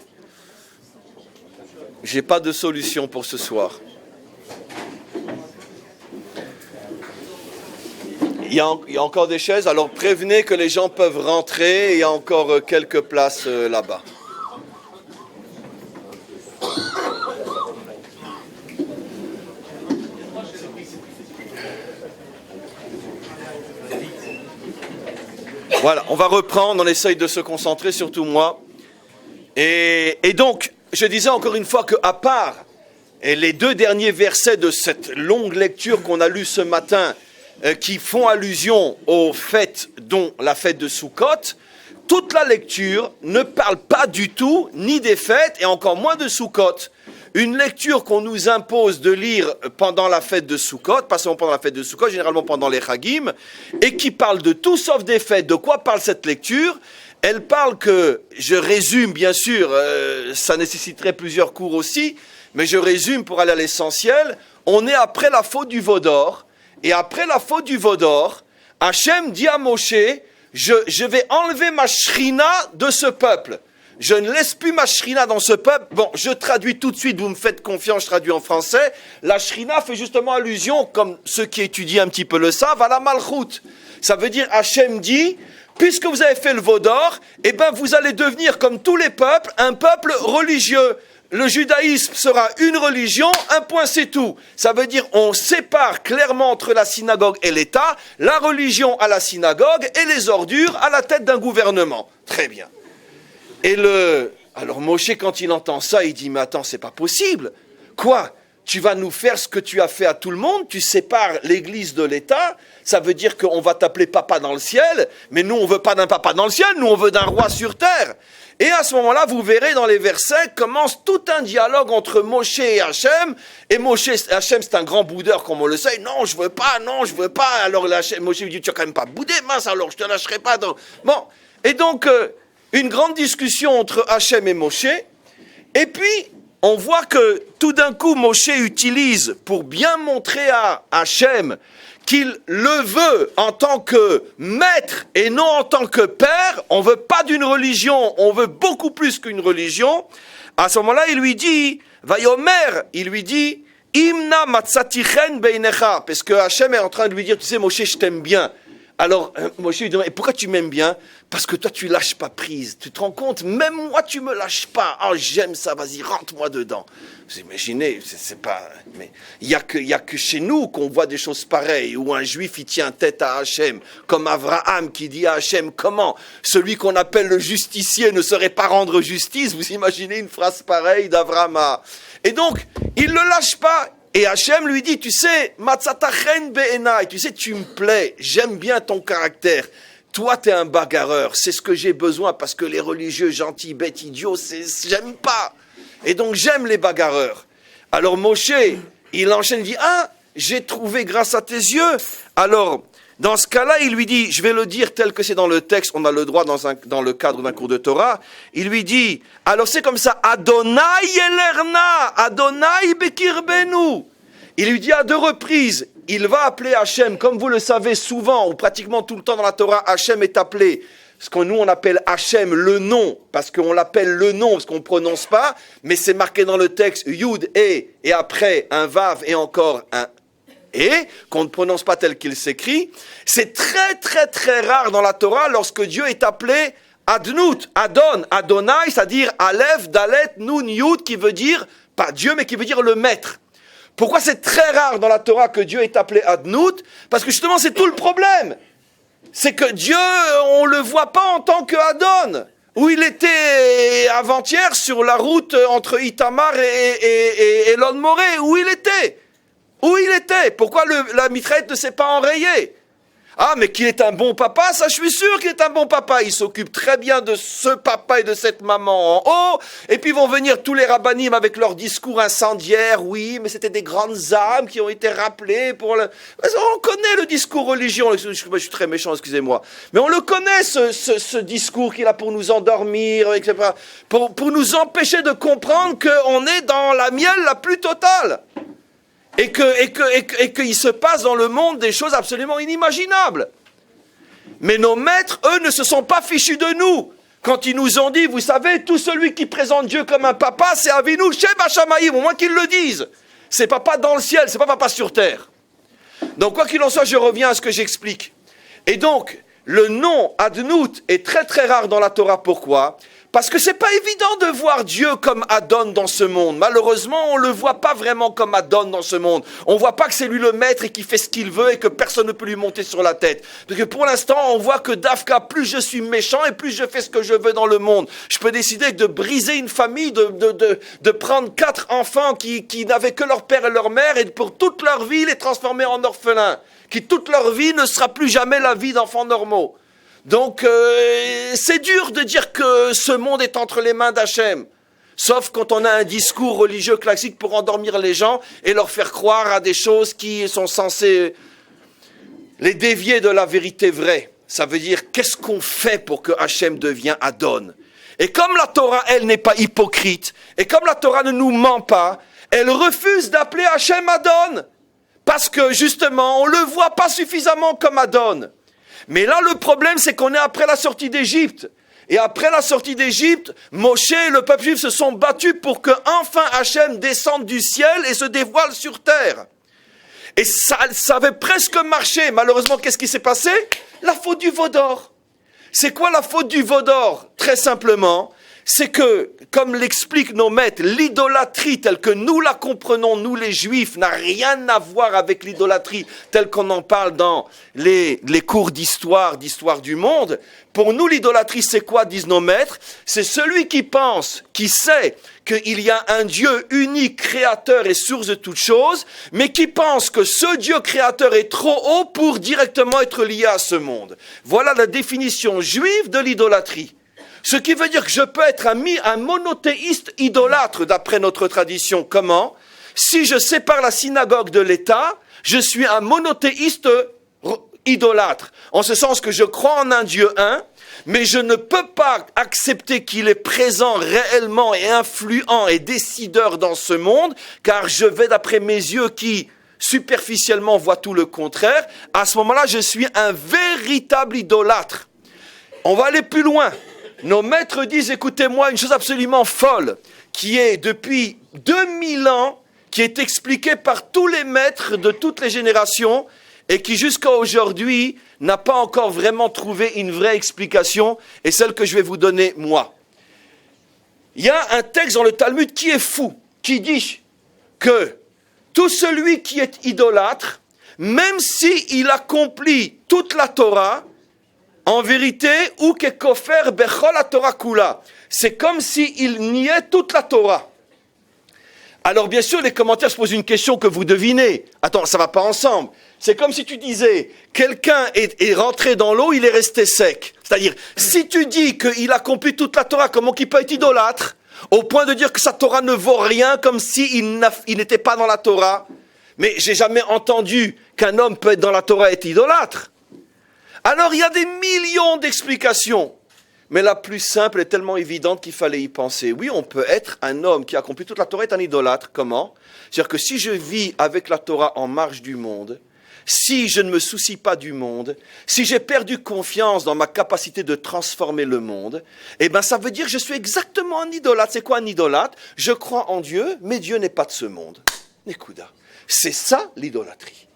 Speaker 1: je n'ai pas de solution pour ce soir. Il y a encore des chaises, alors prévenez que les gens peuvent rentrer, il y a encore quelques places là-bas. Voilà, on va reprendre, on essaye de se concentrer, surtout moi. Et donc, je disais encore une fois qu'à part les 2 derniers versets de cette longue lecture qu'on a lue ce matin, qui font allusion aux fêtes, dont la fête de Sukkot, toute la lecture ne parle pas du tout ni des fêtes et encore moins de Sukkot. Une lecture qu'on nous impose de lire pendant la fête de Sukkot, pas seulement pendant la fête de Sukkot, généralement pendant les Chagim, et qui parle de tout sauf des fêtes. De quoi parle cette lecture ? Elle parle que, je résume bien sûr, ça nécessiterait plusieurs cours aussi, mais je résume pour aller à l'essentiel, on est après la faute du veau d'or, et après la faute du veau d'or, Hachem dit à Moshe, je vais enlever ma shrina de ce peuple. Je ne laisse plus ma shrina dans ce peuple. Bon, je traduis tout de suite, vous me faites confiance, je traduis en français. La shrina fait justement allusion, comme ceux qui étudient un petit peu le savent, à la malchoute. Ça veut dire, Hachem dit, puisque vous avez fait le veau d'or, eh ben vous allez devenir, comme tous les peuples, un peuple religieux. Le judaïsme sera une religion, un point c'est tout. Ça veut dire on sépare clairement entre la synagogue et l'État, la religion à la synagogue et les ordures à la tête d'un gouvernement. Très bien. Alors Moshe, quand il entend ça, il dit, mais attends, c'est pas possible. Quoi ? Tu vas nous faire ce que tu as fait à tout le monde, tu sépares l'Église de l'État, ça veut dire qu'on va t'appeler papa dans le ciel, mais nous on veut pas d'un papa dans le ciel, nous on veut d'un roi sur terre. Et à ce moment-là, vous verrez dans les versets, commence tout un dialogue entre Moshe et Hachem. Et Hachem, c'est un grand boudeur, comme on le sait. Non, je veux pas. Alors Moshe lui dit, tu as quand même pas boudé, mince, alors je te lâcherai pas. Bon, et donc, une grande discussion entre Hachem et Moshe. Et puis, on voit que tout d'un coup, Moshe utilise, pour bien montrer à Hachem qu'il le veut en tant que maître et non en tant que père, on veut pas d'une religion, on veut beaucoup plus qu'une religion. À ce moment-là, il lui dit, Vayomer, il lui dit, Imna matzatichen beinecha, parce que Hachem est en train de lui dire, tu sais, Moshe, je t'aime bien. Alors, Moshe lui demande, et pourquoi tu m'aimes bien ? Parce que toi, tu lâches pas prise. Tu te rends compte ? Même moi, tu me lâches pas. Oh, j'aime ça, vas-y, rentre-moi dedans. Vous imaginez, c'est pas... Mais il y a que chez nous qu'on voit des choses pareilles, où un juif, il tient tête à Hachem, comme Abraham qui dit à Hachem, comment celui qu'on appelle le justicier ne saurait pas rendre justice ? Vous imaginez une phrase pareille d'Abraham. Et donc, il le lâche pas. Et Hachem lui dit, tu sais, matzatachen be'enai, tu sais, tu me plais, j'aime bien ton caractère. Toi, t'es un bagarreur, c'est ce que j'ai besoin, parce que les religieux gentils, bêtes, idiots, j'aime pas. Et donc, j'aime les bagarreurs. Alors Moshe, il enchaîne, il dit, j'ai trouvé grâce à tes yeux. Alors, dans ce cas-là, il lui dit, je vais le dire tel que c'est dans le texte, on a le droit dans le cadre d'un cours de Torah, il lui dit, alors c'est comme ça, Adonai Elerna, Adonai Bekirbenu. Il lui dit à 2 reprises, il va appeler Hachem, comme vous le savez souvent, ou pratiquement tout le temps dans la Torah, Hachem est appelé, ce que nous on appelle Hachem, le nom, parce qu'on l'appelle le nom, parce qu'on ne prononce pas, mais c'est marqué dans le texte, Yud, et après un Vav et encore un et, qu'on ne prononce pas tel qu'il s'écrit. C'est très très très rare dans la Torah lorsque Dieu est appelé Adnout, Adon, Adonai, c'est-à-dire Aleph, Dalet, Nun, Yud, qui veut dire, pas Dieu, mais qui veut dire le maître. Pourquoi c'est très rare dans la Torah que Dieu est appelé Adnout? Parce que justement c'est tout le problème. C'est que Dieu, on le voit pas en tant que Adon. Où il était avant-hier sur la route entre Itamar et Elon Moré, où il était. Où il était? Pourquoi la mitraillette ne s'est pas enrayée? Ah, mais qu'il est un bon papa, ça je suis sûr qu'il est un bon papa. Il s'occupe très bien de ce papa et de cette maman en haut. Et puis vont venir tous les rabbinim avec leurs discours incendiaires. Oui, mais c'était des grandes âmes qui ont été rappelées pour le... On connaît le discours religieux. Je suis très méchant, excusez-moi. Mais on le connaît, ce discours qu'il a pour nous endormir, etc. Pour nous empêcher de comprendre qu'on est dans la miel la plus totale. Et qu'il se passe dans le monde des choses absolument inimaginables. Mais nos maîtres, eux, ne se sont pas fichus de nous. Quand ils nous ont dit, vous savez, tout celui qui présente Dieu comme un papa, c'est Avinu Sheba Shamayim, au moins qu'ils le disent. C'est papa dans le ciel, c'est pas papa sur terre. Donc quoi qu'il en soit, je reviens à ce que j'explique. Et donc, le nom Adnout est très très rare dans la Torah. Pourquoi ? Parce que c'est pas évident de voir Dieu comme Adon dans ce monde. Malheureusement, on le voit pas vraiment comme Adon dans ce monde. On voit pas que c'est lui le maître et qui fait ce qu'il veut et que personne ne peut lui monter sur la tête. Parce que pour l'instant, on voit que Dafka, plus je suis méchant et plus je fais ce que je veux dans le monde. Je peux décider de briser une famille, de prendre 4 enfants qui n'avaient que leur père et leur mère et pour toute leur vie les transformer en orphelins. Qui toute leur vie ne sera plus jamais la vie d'enfants normaux. Donc, c'est dur de dire que ce monde est entre les mains d'Hachem. Sauf quand on a un discours religieux classique pour endormir les gens et leur faire croire à des choses qui sont censées les dévier de la vérité vraie. Ça veut dire, qu'est-ce qu'on fait pour que Hachem devienne Adon? Et comme la Torah, elle, n'est pas hypocrite, et comme la Torah ne nous ment pas, elle refuse d'appeler Hachem Adon. Parce que, justement, on ne le voit pas suffisamment comme Adon. Mais là, le problème, c'est qu'on est après la sortie d'Égypte. Et après la sortie d'Égypte, Moshe et le peuple juif se sont battus pour que enfin Hachem descende du ciel et se dévoile sur terre. Et ça avait presque marché. Malheureusement, qu'est-ce qui s'est passé? La faute du veau d'or. C'est quoi la faute du veau d'or? Très simplement, c'est que, comme l'expliquent nos maîtres, l'idolâtrie telle que nous la comprenons, nous les juifs, n'a rien à voir avec l'idolâtrie telle qu'on en parle dans les cours d'histoire du monde. Pour nous, l'idolâtrie, c'est quoi, disent nos maîtres? C'est celui qui pense, qui sait qu'il y a un Dieu unique, créateur et source de toutes choses, mais qui pense que ce Dieu créateur est trop haut pour directement être lié à ce monde. Voilà la définition juive de l'idolâtrie. Ce qui veut dire que je peux être un monothéiste idolâtre d'après notre tradition. Comment? Si je sépare la synagogue de l'État, je suis un monothéiste idolâtre. En ce sens que je crois en un Dieu un, mais je ne peux pas accepter qu'il est présent réellement et influent et décideur dans ce monde, car je vais d'après mes yeux qui superficiellement voient tout le contraire. À ce moment-là, je suis un véritable idolâtre. On va aller plus loin. Nos maîtres disent, écoutez-moi, une chose absolument folle, qui est depuis 2000 ans, qui est expliquée par tous les maîtres de toutes les générations, et qui jusqu'à aujourd'hui n'a pas encore vraiment trouvé une vraie explication, et celle que je vais vous donner moi. Il y a un texte dans le Talmud qui est fou, qui dit que tout celui qui est idolâtre, même s'il accomplit toute la Torah, en vérité, ou que kofer bechol la Torah kula, c'est comme s'il niait toute la Torah. Alors bien sûr, les commentaires se posent une question que vous devinez. Attends, ça va pas ensemble. C'est comme si tu disais, quelqu'un est rentré dans l'eau, il est resté sec. C'est-à-dire, si tu dis qu'il accomplit toute la Torah, comment qu'il peut être idolâtre, au point de dire que sa Torah ne vaut rien, comme s'il n'était pas dans la Torah? Mais j'ai jamais entendu qu'un homme peut être dans la Torah et être idolâtre. Alors il y a des millions d'explications. Mais la plus simple est tellement évidente qu'il fallait y penser. Oui, on peut être un homme qui a accompli toute la Torah, est un idolâtre. Comment? C'est-à-dire que si je vis avec la Torah en marge du monde, si je ne me soucie pas du monde, si j'ai perdu confiance dans ma capacité de transformer le monde, eh bien ça veut dire que je suis exactement un idolâtre. C'est quoi un idolâtre? Je crois en Dieu, mais Dieu n'est pas de ce monde. Nekuda. C'est ça l'idolâtrie.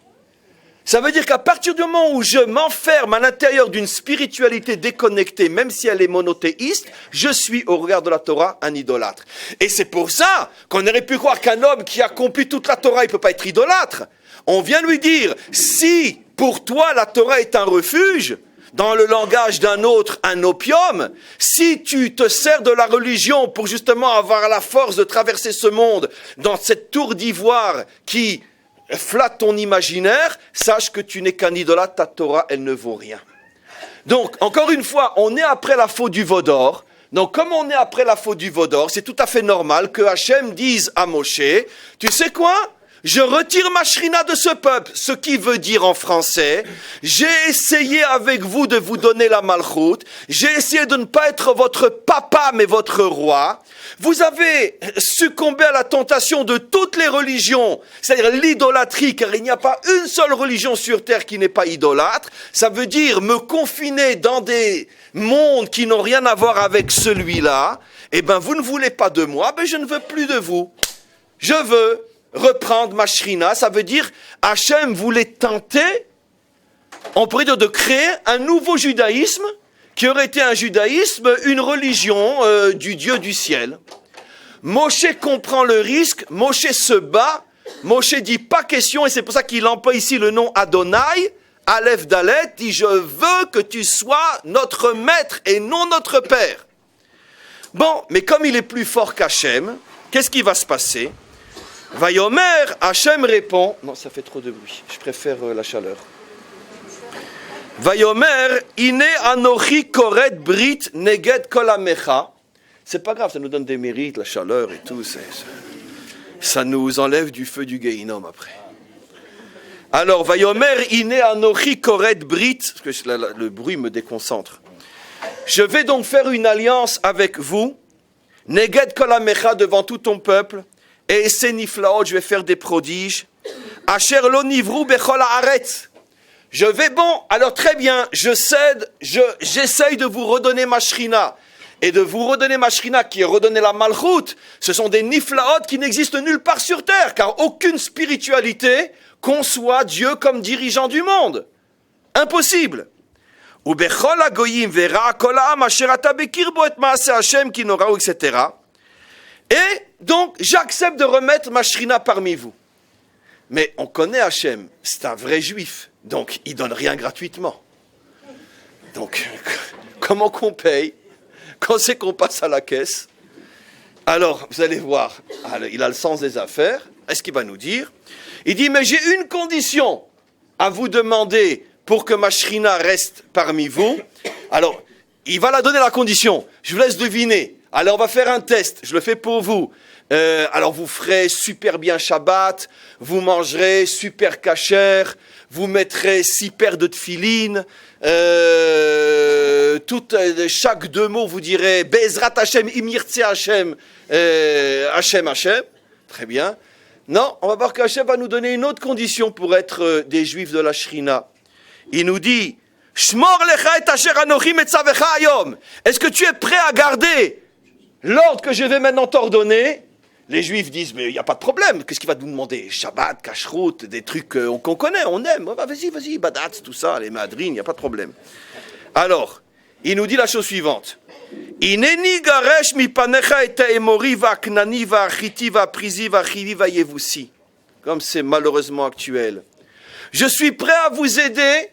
Speaker 1: Ça veut dire qu'à partir du moment où je m'enferme à l'intérieur d'une spiritualité déconnectée, même si elle est monothéiste, je suis, au regard de la Torah, un idolâtre. Et c'est pour ça qu'on aurait pu croire qu'un homme qui accomplit toute la Torah, il ne peut pas être idolâtre. On vient lui dire, si pour toi la Torah est un refuge, dans le langage d'un autre, un opium, si tu te sers de la religion pour justement avoir la force de traverser ce monde dans cette tour d'ivoire qui flatte ton imaginaire, sache que tu n'es qu'un idolâtre, ta Torah, elle ne vaut rien. Donc, encore une fois, on est après la faute du veau d'or. Donc, comme on est après la faute du veau d'or, c'est tout à fait normal que Hachem dise à Moshe, tu sais quoi? Je retire ma shrina de ce peuple, ce qui veut dire en français, j'ai essayé avec vous de vous donner la malchoute, j'ai essayé de ne pas être votre papa mais votre roi, vous avez succombé à la tentation de toutes les religions, c'est-à-dire l'idolâtrie, car il n'y a pas une seule religion sur terre qui n'est pas idolâtre, ça veut dire me confiner dans des mondes qui n'ont rien à voir avec celui-là, eh bien vous ne voulez pas de moi, ben je ne veux plus de vous, je veux reprendre ma shrina, ça veut dire Hachem voulait tenter, on pourrait dire de créer un nouveau judaïsme qui aurait été un judaïsme, une religion du Dieu du ciel. Moshe comprend le risque, Moshe se bat, Moshe dit pas question, et c'est pour ça qu'il emploie ici le nom Adonai, Aleph Dalet, dit je veux que tu sois notre maître et non notre père. Bon, mais comme il est plus fort qu'Hachem, qu'est-ce qui va se passer? Vayomer, Hachem répond, non ça fait trop de bruit, je préfère la chaleur. Vayomer, ine anochi koret brit neged kol amecha. C'est pas grave, ça nous donne des mérites, la chaleur et tout, ça nous enlève du feu du Gehinom après. Alors, Vayomer, ine anochi koret brit, parce que le bruit me déconcentre. Je vais donc faire une alliance avec vous, neged kol amecha devant tout ton peuple, et Seniflaot, je vais faire des prodiges. Asher lo nivru bechol haaretz. Je vais, bon, alors très bien, je cède, j'essaye de vous redonner ma shrina. Et de vous redonner ma shrina qui est redonner la malchoute, ce sont des niflaot qui n'existent nulle part sur terre, car aucune spiritualité conçoit Dieu comme dirigeant du monde. Impossible. Ou bechol hagoyim vera kol ha'am asher ata bekirbo et maaseh Hashem ki noraou, etc. Et donc, j'accepte de remettre ma shrina parmi vous. Mais on connaît Hachem, c'est un vrai juif, donc il ne donne rien gratuitement. Donc, comment qu'on paye quand c'est qu'on passe à la caisse? Alors, vous allez voir, il a le sens des affaires. Est-ce qu'il va nous dire? Il dit, mais j'ai une condition à vous demander pour que ma shrina reste parmi vous. Alors, il va la donner la condition. Je vous laisse deviner. Alors on va faire un test, je le fais pour vous. Alors vous ferez super bien Shabbat, vous mangerez super kasher, vous mettrez 6 paires de tefilines, chaque 2 mots vous direz Be'ezrat Hashem, Imirtse Hashem, Hashem, Hashem. Très bien. Non, on va voir qu'Hachem va nous donner une autre condition pour être des juifs de la Shrina. Il nous dit Shmor lecha et asher anochi metzavecha hayom. Est-ce que tu es prêt à garder l'ordre que je vais maintenant t'ordonner? Les Juifs disent, mais il n'y a pas de problème. Qu'est-ce qu'il va nous demander? Shabbat, kashrut, des trucs qu'on connaît, on aime. Vas-y, badatz, tout ça, les madrines, il n'y a pas de problème. Alors, il nous dit la chose suivante. Ineni garesh mipanecha et emori vaknani vachiti vaprizi vachivi vayevusi. Comme c'est malheureusement actuel. Je suis prêt à vous aider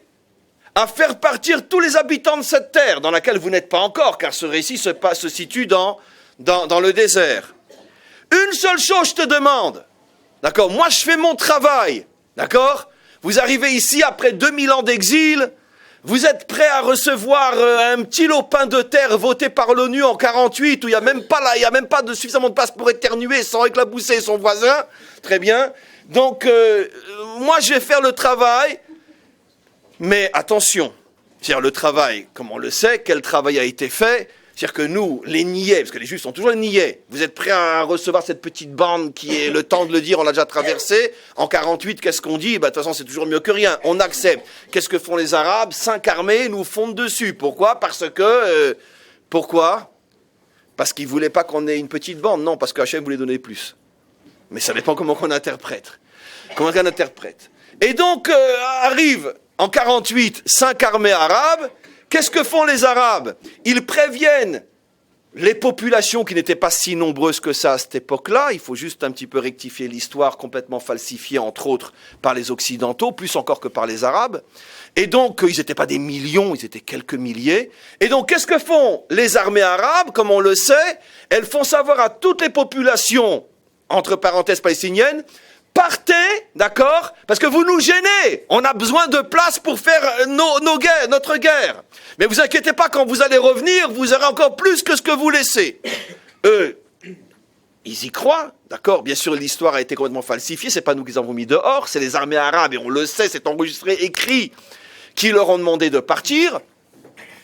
Speaker 1: à faire partir tous les habitants de cette terre, dans laquelle vous n'êtes pas encore, car ce récit se situe dans le désert. Une seule chose je te demande, d'accord? Moi je fais mon travail, d'accord? Vous arrivez ici après 2000 ans d'exil, vous êtes prêt à recevoir un petit lopin de terre voté par l'ONU en 48, où il n'y a même pas de suffisamment de place pour éternuer sans éclabousser son voisin, très bien. Donc, moi, je vais faire le travail, mais attention. C'est-à-dire le travail, comme on le sait, quel travail a été fait. C'est-à-dire que nous, les niais, parce que les juifs sont toujours les niais, vous êtes prêts à recevoir cette petite bande qui est le temps de le dire, on l'a déjà traversé. En 48, qu'est-ce qu'on dit? De toute façon, c'est toujours mieux que rien. On accepte. Qu'est-ce que font les Arabes? 5 armées nous fondent dessus. Pourquoi? Parce que... pourquoi? Parce qu'ils ne voulaient pas qu'on ait une petite bande. Non, parce qu'Hachem voulait donner plus. Mais ça dépend comment on interprète. Comment on interprète. Et donc, arrive en 48, 5 armées arabes. Qu'est-ce que font les Arabes? Ils préviennent les populations qui n'étaient pas si nombreuses que ça à cette époque-là. Il faut juste un petit peu rectifier l'histoire complètement falsifiée, entre autres, par les Occidentaux, plus encore que par les Arabes. Et donc, ils n'étaient pas des millions, ils étaient quelques milliers. Et donc, qu'est-ce que font les armées arabes? Comme on le sait, elles font savoir à toutes les populations, entre parenthèses palestiniennes, partez, d'accord? Parce que vous nous gênez. On a besoin de place pour faire nos guerres, notre guerre. Mais vous inquiétez pas, quand vous allez revenir, vous aurez encore plus que ce que vous laissez. Eux, ils y croient, d'accord? Bien sûr, l'histoire a été complètement falsifiée. C'est pas nous qui les avons mis dehors. C'est les armées arabes, et on le sait, c'est enregistré, écrit, qui leur ont demandé de partir.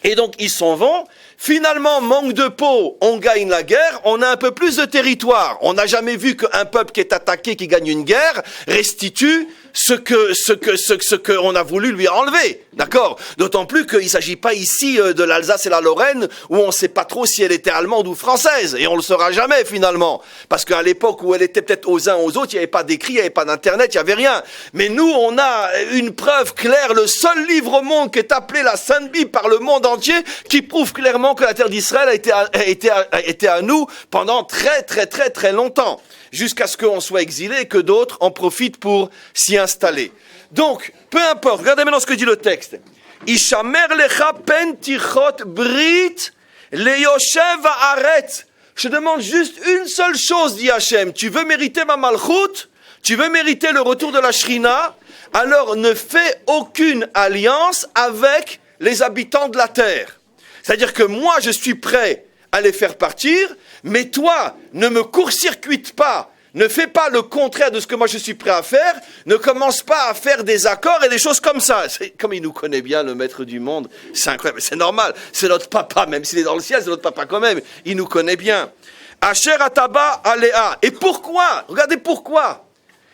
Speaker 1: Et donc, ils s'en vont. Finalement, manque de peau, on gagne la guerre, on a un peu plus de territoire. On n'a jamais vu qu'un peuple qui est attaqué, qui gagne une guerre, restitue ce que on a voulu lui enlever. D'accord? D'autant plus qu'il ne s'agit pas ici de l'Alsace et la Lorraine, où on ne sait pas trop si elle était allemande ou française. Et on ne le saura jamais, finalement. Parce qu'à l'époque où elle était peut-être aux uns aux autres, il n'y avait pas d'écrit, il n'y avait pas d'internet, il n'y avait rien. Mais nous, on a une preuve claire, le seul livre au monde qui est appelé la Sainte Bible par le monde entier, qui prouve clairement que la terre d'Israël a été à nous pendant très très très très longtemps, jusqu'à ce qu'on soit exilé et que d'autres en profitent pour s'y installer. Donc, peu importe, regardez maintenant ce que dit le texte. Ishamer lecha pen tichot brit leyoshev haaretz. Je demande juste une seule chose, dit Hachem. Tu veux mériter ma malchut? Tu veux mériter le retour de la Shrina? Alors ne fais aucune alliance avec les habitants de la terre. C'est-à-dire que moi, je suis prêt à les faire partir, mais toi, ne me court-circuite pas, ne fais pas le contraire de ce que moi je suis prêt à faire, ne commence pas à faire des accords et des choses comme ça. Comme il nous connaît bien, le maître du monde, c'est incroyable, c'est normal, c'est notre papa, même s'il est dans le ciel, c'est notre papa quand même, il nous connaît bien. Asher ataba aléa. Et pourquoi? Regardez pourquoi.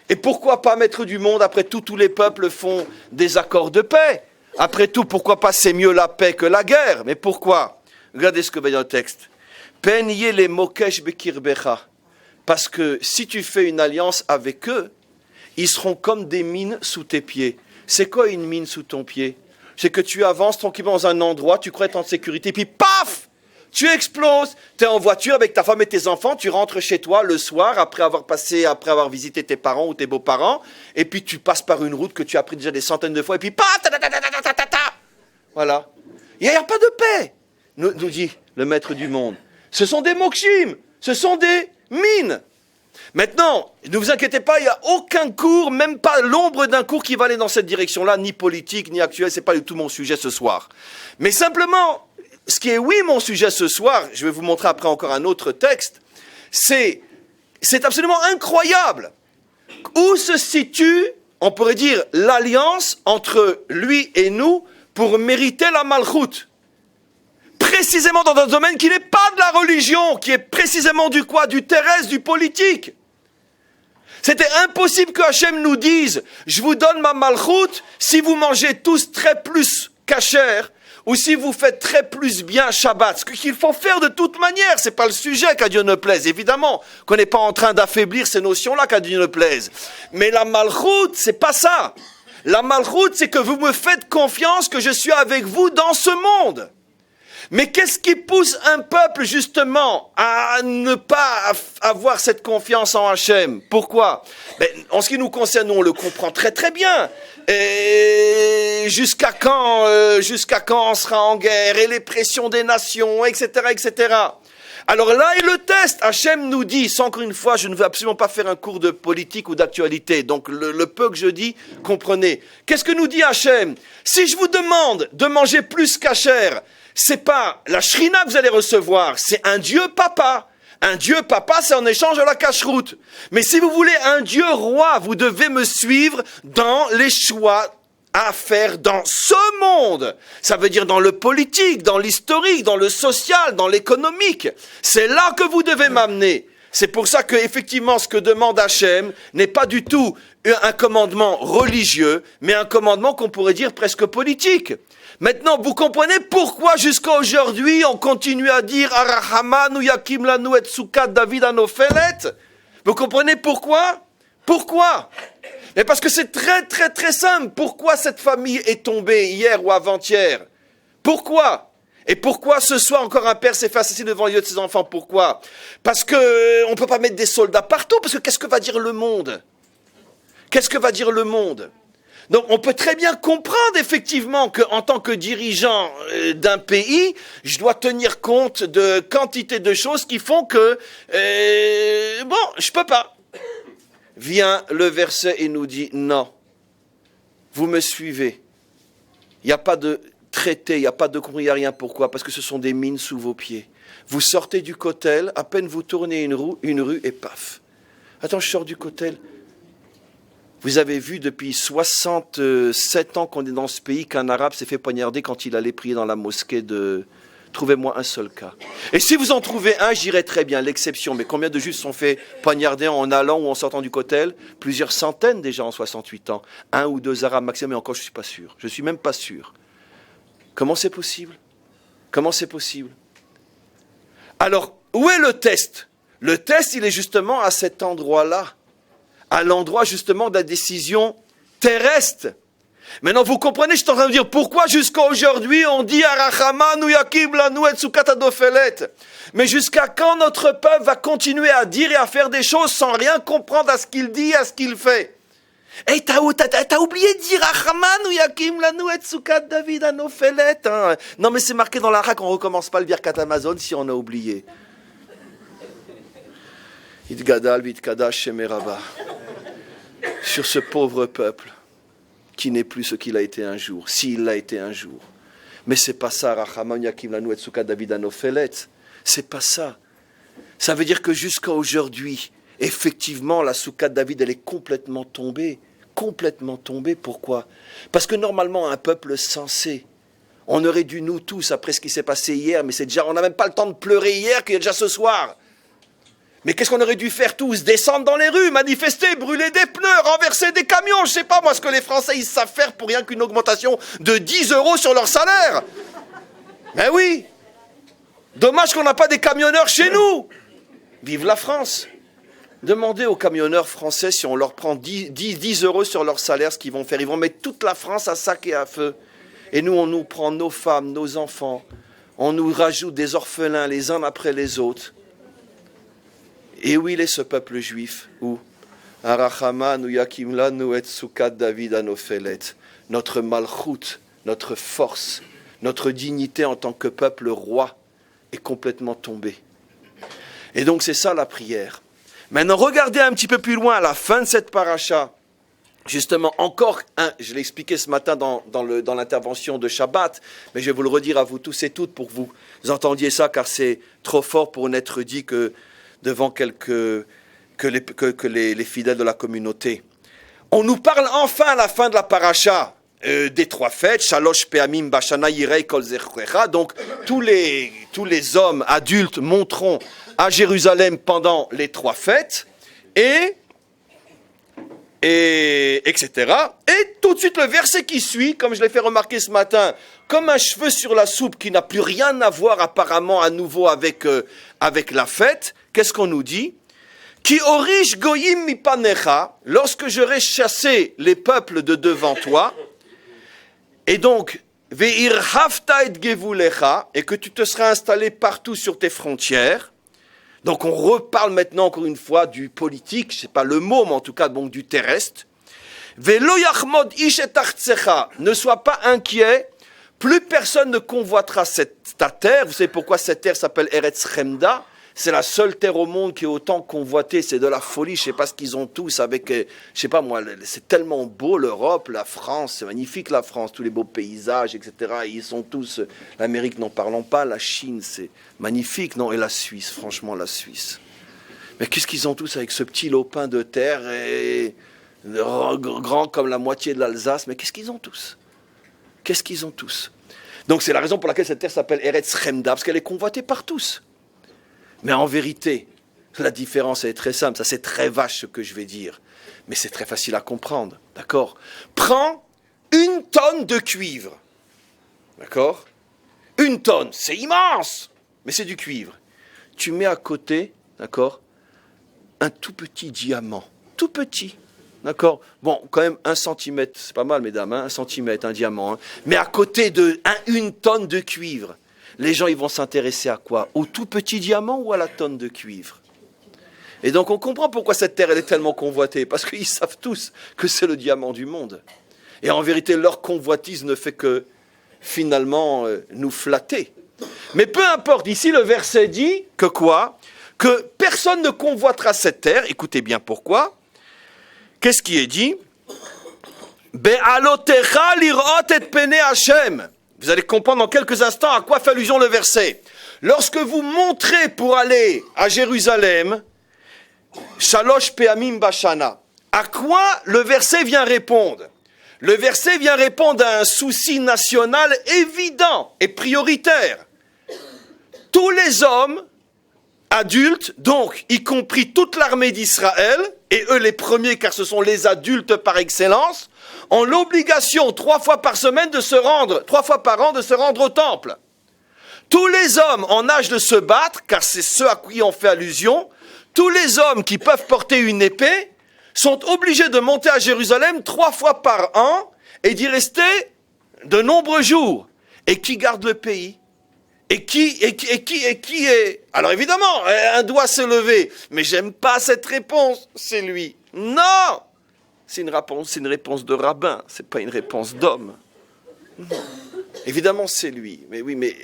Speaker 1: Et pourquoi pas maître du monde? Après tout, tous les peuples font des accords de paix. Après tout, pourquoi pas c'est mieux la paix que la guerre? Mais pourquoi? Regardez ce que va dire le texte. Penye les mokesh bekirbecha. Parce que si tu fais une alliance avec eux, ils seront comme des mines sous tes pieds. C'est quoi une mine sous ton pied? C'est que tu avances tranquillement dans un endroit, tu crois être en sécurité, puis paf! Tu exploses, tu es en voiture avec ta femme et tes enfants, tu rentres chez toi le soir après avoir visité tes parents ou tes beaux-parents, et puis tu passes par une route que tu as pris déjà des centaines de fois, et puis paf! Voilà. Il n'y a pas de paix, nous dit le maître du monde. Ce sont des mokshim, ce sont des mines. Maintenant, ne vous inquiétez pas, il n'y a aucun cours, même pas l'ombre d'un cours qui va aller dans cette direction-là, ni politique, ni actuel, c'est pas du tout mon sujet ce soir. Mais simplement, ce qui est oui mon sujet ce soir, je vais vous montrer après encore un autre texte, c'est absolument incroyable. Où se situe, on pourrait dire, l'alliance entre lui et nous pour mériter la malchoute? Précisément dans un domaine qui n'est pas de la religion, qui est précisément du quoi? Du terrestre, du politique. C'était impossible que Hachem nous dise « Je vous donne ma malchoute si vous mangez tous très plus kasher ou si vous faites très plus bien Shabbat. » Ce qu'il faut faire de toute manière, c'est pas le sujet qu'à Dieu ne plaise. Évidemment qu'on n'est pas en train d'affaiblir ces notions-là qu'à Dieu ne plaise. Mais la malchoute, c'est pas ça. La malchoute, c'est que vous me faites confiance que je suis avec vous dans ce monde. Mais qu'est-ce qui pousse un peuple justement à ne pas avoir cette confiance en Hachem? Pourquoi? En ce qui nous concerne, nous, on le comprend très très bien. Et jusqu'à quand on sera en guerre et les pressions des nations, etc., etc. Alors là est le test. Hachem nous dit, sans encore une fois, je ne veux absolument pas faire un cours de politique ou d'actualité. Donc le peu que je dis, comprenez. Qu'est-ce que nous dit Hachem? Si je vous demande de manger plus kasher, c'est pas la shrina que vous allez recevoir, c'est un Dieu papa. Un Dieu papa, c'est en échange de la cacheroute. Mais si vous voulez un Dieu roi, vous devez me suivre dans les choix à faire dans ce monde. Ça veut dire dans le politique, dans l'historique, dans le social, dans l'économique. C'est là que vous devez m'amener. C'est pour ça que, effectivement, ce que demande Hachem n'est pas du tout un commandement religieux, mais un commandement qu'on pourrait dire presque politique. Maintenant, vous comprenez pourquoi jusqu'à aujourd'hui, on continue à dire Arahamanu Yakim Lanu et Sukat David Anofelet. Vous comprenez pourquoi? Pourquoi? Mais parce que c'est très très très simple. Pourquoi cette famille est tombée hier ou avant-hier? Pourquoi? Et pourquoi ce soir encore un père s'est fait assassiner devant les yeux de ses enfants? Pourquoi? Parce que on ne peut pas mettre des soldats partout, parce que qu'est-ce que va dire le monde? Qu'est-ce que va dire le monde? Donc on peut très bien comprendre effectivement qu'en tant que dirigeant d'un pays, je dois tenir compte de quantité de choses qui font que, je peux pas. Vient le verset et nous dit, non, vous me suivez. Il n'y a pas de traité, il n'y a pas de compris, il n'y a rien. Pourquoi? Parce que ce sont des mines sous vos pieds. Vous sortez du kotel, à peine vous tournez une rue et paf. Attends, je sors du kotel. Vous avez vu depuis 67 ans qu'on est dans ce pays qu'un arabe s'est fait poignarder quand il allait prier dans la mosquée de... Trouvez-moi un seul cas. Et si vous en trouvez un, j'irai très bien, l'exception. Mais combien de juifs sont fait poignarder en allant ou en sortant du kotel? Plusieurs centaines déjà en 68 ans. Un ou deux arabes maximum, mais encore je ne suis pas sûr. Je ne suis même pas sûr. Comment c'est possible? Comment c'est possible? Alors, où est le test? Le test, il est justement à cet endroit-là. À l'endroit justement de la décision terrestre. Maintenant, vous comprenez, je suis en train de dire pourquoi jusqu'à aujourd'hui on dit Arachamanu Yakim Lanu et Sukat Adofelet. Mais jusqu'à quand notre peuple va continuer à dire et à faire des choses sans rien comprendre à ce qu'il dit et à ce qu'il fait? Hey, t'as oublié de dire Arachamanu Yakim Lanu et Sukat David Anofelet. Non, mais c'est marqué dans la Raque, on ne recommence pas le Birkat Amazon si on a oublié. Idgadal Vidkadash Shemeraba. Sur ce pauvre peuple qui n'est plus ce qu'il a été un jour, s'il l'a été un jour. Mais c'est pas ça, Rachaman Yakim Lanu et Sukat David Anofelet. C'est pas ça. Ça veut dire que jusqu'à aujourd'hui, effectivement, la Sukat David, elle est complètement tombée. Complètement tombée. Pourquoi? Parce que normalement, un peuple sensé, on aurait dû, nous tous, après ce qui s'est passé hier, mais c'est déjà, on n'a même pas le temps de pleurer hier, qu'il y a déjà ce soir. Mais qu'est-ce qu'on aurait dû faire tous? Descendre dans les rues, manifester, brûler des pneus, renverser des camions. Je ne sais pas moi ce que les Français ils savent faire pour rien qu'une augmentation de 10 € sur leur salaire. Mais oui. Dommage qu'on n'a pas des camionneurs chez nous. Vive la France. Demandez aux camionneurs français si on leur prend 10 € sur leur salaire, ce qu'ils vont faire. Ils vont mettre toute la France à sac et à feu. Et nous, on nous prend nos femmes, nos enfants. On nous rajoute des orphelins les uns après les autres. Et où il est ce peuple juif? Où? Arachamanu Yakim Lanu et Sukat David Anofelet. Notre malchut, notre force, notre dignité en tant que peuple roi est complètement tombée. Et donc c'est ça la prière. Maintenant regardez un petit peu plus loin à la fin de cette paracha. Justement, encore un, je l'ai expliqué ce matin dans l'intervention de Shabbat, mais je vais vous le redire à vous tous et toutes pour que vous entendiez ça, car c'est trop fort pour n'être dit que devant que les fidèles de la communauté. On nous parle enfin à la fin de la paracha des trois fêtes, Shalosh Peamim Bashana Yirei Kol Zechrecha. Donc tous les hommes adultes monteront à Jérusalem pendant les trois fêtes, et etc. Et tout de suite le verset qui suit, comme je l'ai fait remarquer ce matin, comme un cheveu sur la soupe qui n'a plus rien à voir apparemment à nouveau avec la fête. Qu'est-ce qu'on nous dit? Ki orish goyim mipanecha, lorsque j'aurai chassé les peuples de devant toi, et donc ve'irhavta et gevulecha, et que tu te seras installé partout sur tes frontières. Donc on reparle maintenant encore une fois du politique, c'est pas le mot, mais en tout cas donc du terrestre. Ve'lo yachmod ish et artsecha, ne sois pas inquiet, plus personne ne convoitera ta terre. Vous savez pourquoi cette terre s'appelle Eretz Chemda? C'est la seule terre au monde qui est autant convoitée. C'est de la folie. Je ne sais pas ce qu'ils ont tous avec... je ne sais pas moi, c'est tellement beau l'Europe, la France. C'est magnifique la France, tous les beaux paysages, etc. Ils sont tous... L'Amérique, n'en parlons pas. La Chine, c'est magnifique. Non, et la Suisse, franchement, la Suisse. Mais qu'est-ce qu'ils ont tous avec ce petit lopin de terre et grand comme la moitié de l'Alsace? Mais qu'est-ce qu'ils ont tous? Qu'est-ce qu'ils ont tous? Donc c'est la raison pour laquelle cette terre s'appelle Eretz Chemda, parce qu'elle est convoitée par tous. Mais en vérité, la différence est très simple. Ça, c'est très vache ce que je vais dire. Mais c'est très facile à comprendre. D'accord? Prends 1 tonne de cuivre. D'accord? 1 tonne, c'est immense, mais c'est du cuivre. Tu mets à côté, d'accord, un tout petit diamant. Tout petit. D'accord? Bon, quand même 1 centimètre, c'est pas mal, mesdames, hein, 1 centimètre, un diamant. Hein. Mais à côté de 1 tonne de cuivre, les gens, ils vont s'intéresser à quoi? Au tout petit diamant ou à la tonne de cuivre? Et donc, on comprend pourquoi cette terre, elle est tellement convoitée. Parce qu'ils savent tous que c'est le diamant du monde. Et en vérité, leur convoitise ne fait que, finalement, nous flatter. Mais peu importe, ici, le verset dit que quoi? Que personne ne convoitera cette terre. Écoutez bien pourquoi. Qu'est-ce qui est dit? Be'alotecha lirot et pene Hashem. Vous allez comprendre dans quelques instants à quoi fait allusion le verset. Lorsque vous montrez pour aller à Jérusalem, Shalosh pe'amim bashana, à quoi le verset vient répondre? Le verset vient répondre à un souci national évident et prioritaire. Tous les hommes adultes, donc y compris toute l'armée d'Israël, et eux les premiers car ce sont les adultes par excellence, ont l'obligation 3 fois par semaine de se rendre, 3 fois par an de se rendre au temple. Tous les hommes en âge de se battre, car c'est ceux à qui on fait allusion, tous les hommes qui peuvent porter une épée sont obligés de monter à Jérusalem 3 fois par an et d'y rester de nombreux jours. Et qui garde le pays? Et qui est... Alors évidemment, un doigt s'est levé, mais j'aime pas cette réponse, c'est lui. Non! C'est une réponse de rabbin, c'est pas une réponse d'homme. Évidemment, c'est lui. Mais oui, mais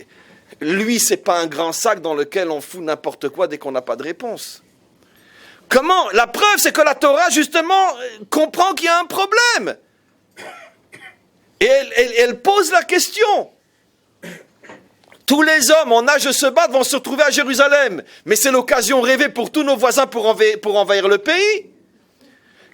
Speaker 1: lui, c'est pas un grand sac dans lequel on fout n'importe quoi dès qu'on n'a pas de réponse. Comment? La preuve, c'est que la Torah, justement, comprend qu'il y a un problème. Et elle pose la question. Tous les hommes en âge de se battre vont se retrouver à Jérusalem. Mais c'est l'occasion rêvée pour tous nos voisins pour envahir le pays.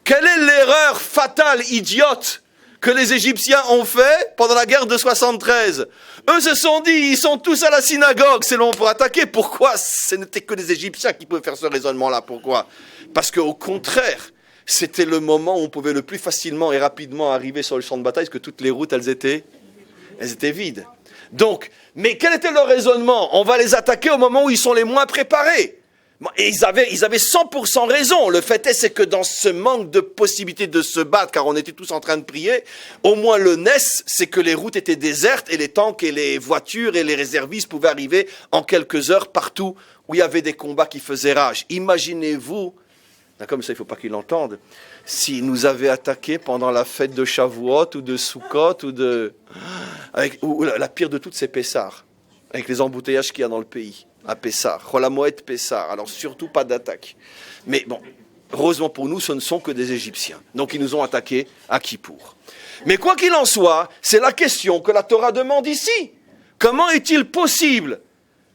Speaker 1: Quelle est l'erreur fatale, idiote, que les Égyptiens ont fait pendant la guerre de 73? Eux se sont dit, ils sont tous à la synagogue, c'est le moment pour attaquer. Pourquoi? Ce n'était que les Égyptiens qui pouvaient faire ce raisonnement-là. Pourquoi? Parce qu'au contraire, c'était le moment où on pouvait le plus facilement et rapidement arriver sur le champ de bataille, parce que toutes les routes, elles étaient vides. Donc, mais quel était leur raisonnement? On va les attaquer au moment où ils sont les moins préparés. Et ils avaient 100% raison. Le fait est, c'est que dans ce manque de possibilité de se battre, car on était tous en train de prier, au moins le NES, c'est que les routes étaient désertes et les tanks et les voitures et les réservistes pouvaient arriver en quelques heures partout où il y avait des combats qui faisaient rage. Imaginez-vous, comme ça il ne faut pas qu'ils l'entendent, s'ils nous avaient attaqués pendant la fête de Shavuot ou de Sukkot ou la pire de toutes, c'est Pessah, avec les embouteillages qu'il y a dans le pays. À Pessah, Cholamoed Pessah, alors surtout pas d'attaque. Mais bon, heureusement pour nous, ce ne sont que des Égyptiens. Donc ils nous ont attaqués à Kippour. Mais quoi qu'il en soit, c'est la question que la Torah demande ici. Comment est-il possible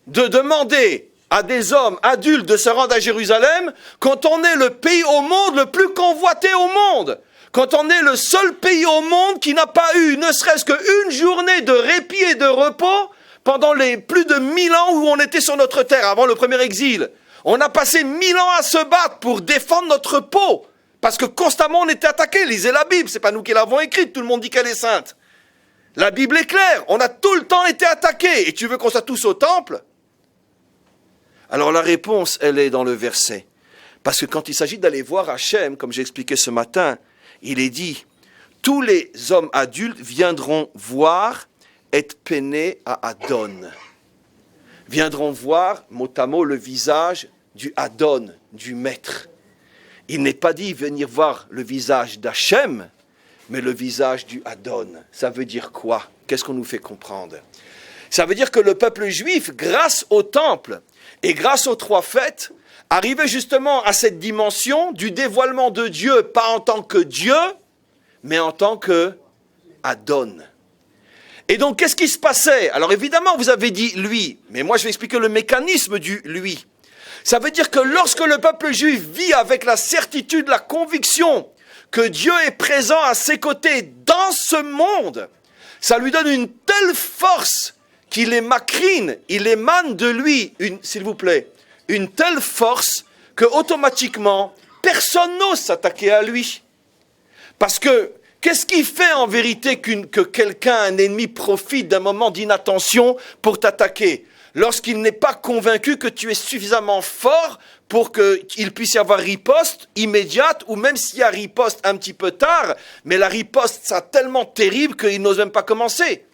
Speaker 1: de demander à des hommes adultes de se rendre à Jérusalem quand on est le pays au monde le plus convoité au monde? Quand on est le seul pays au monde qui n'a pas eu ne serait-ce qu'une journée de répit et de repos pendant les plus de 1000 ans où on était sur notre terre, avant le premier exil. On a passé 1000 ans à se battre pour défendre notre peau, parce que constamment on était attaqué. Lisez la Bible, c'est pas nous qui l'avons écrite, tout le monde dit qu'elle est sainte. La Bible est claire, on a tout le temps été attaqué. Et tu veux qu'on soit tous au temple? Alors la réponse, elle est dans le verset. Parce que quand il s'agit d'aller voir Hachem, comme j'ai expliqué ce matin, il est dit, tous les hommes adultes viendront voir et peiné à Adon. Viendront voir, mot à mot, le visage du Adon, du maître. Il n'est pas dit venir voir le visage d'Hachem, mais le visage du Adon. Ça veut dire quoi? Qu'est-ce qu'on nous fait comprendre? Ça veut dire que le peuple juif, grâce au temple et grâce aux 3 fêtes, arrivait justement à cette dimension du dévoilement de Dieu, pas en tant que Dieu, mais en tant que Adon. Et donc, qu'est-ce qui se passait? Alors évidemment, vous avez dit lui, mais moi je vais expliquer le mécanisme du lui. Ça veut dire que lorsque le peuple juif vit avec la certitude, la conviction que Dieu est présent à ses côtés dans ce monde, ça lui donne une telle force qu'il est macrine, il émane de lui, s'il vous plaît, une telle force que automatiquement, personne n'ose s'attaquer à lui. Parce que, qu'est-ce qui fait en vérité que quelqu'un, un ennemi, profite d'un moment d'inattention pour t'attaquer? Lorsqu'il n'est pas convaincu que tu es suffisamment fort pour qu'il puisse y avoir riposte immédiate, ou même s'il y a riposte un petit peu tard, mais la riposte, c'est tellement terrible qu'il n'ose même pas commencer.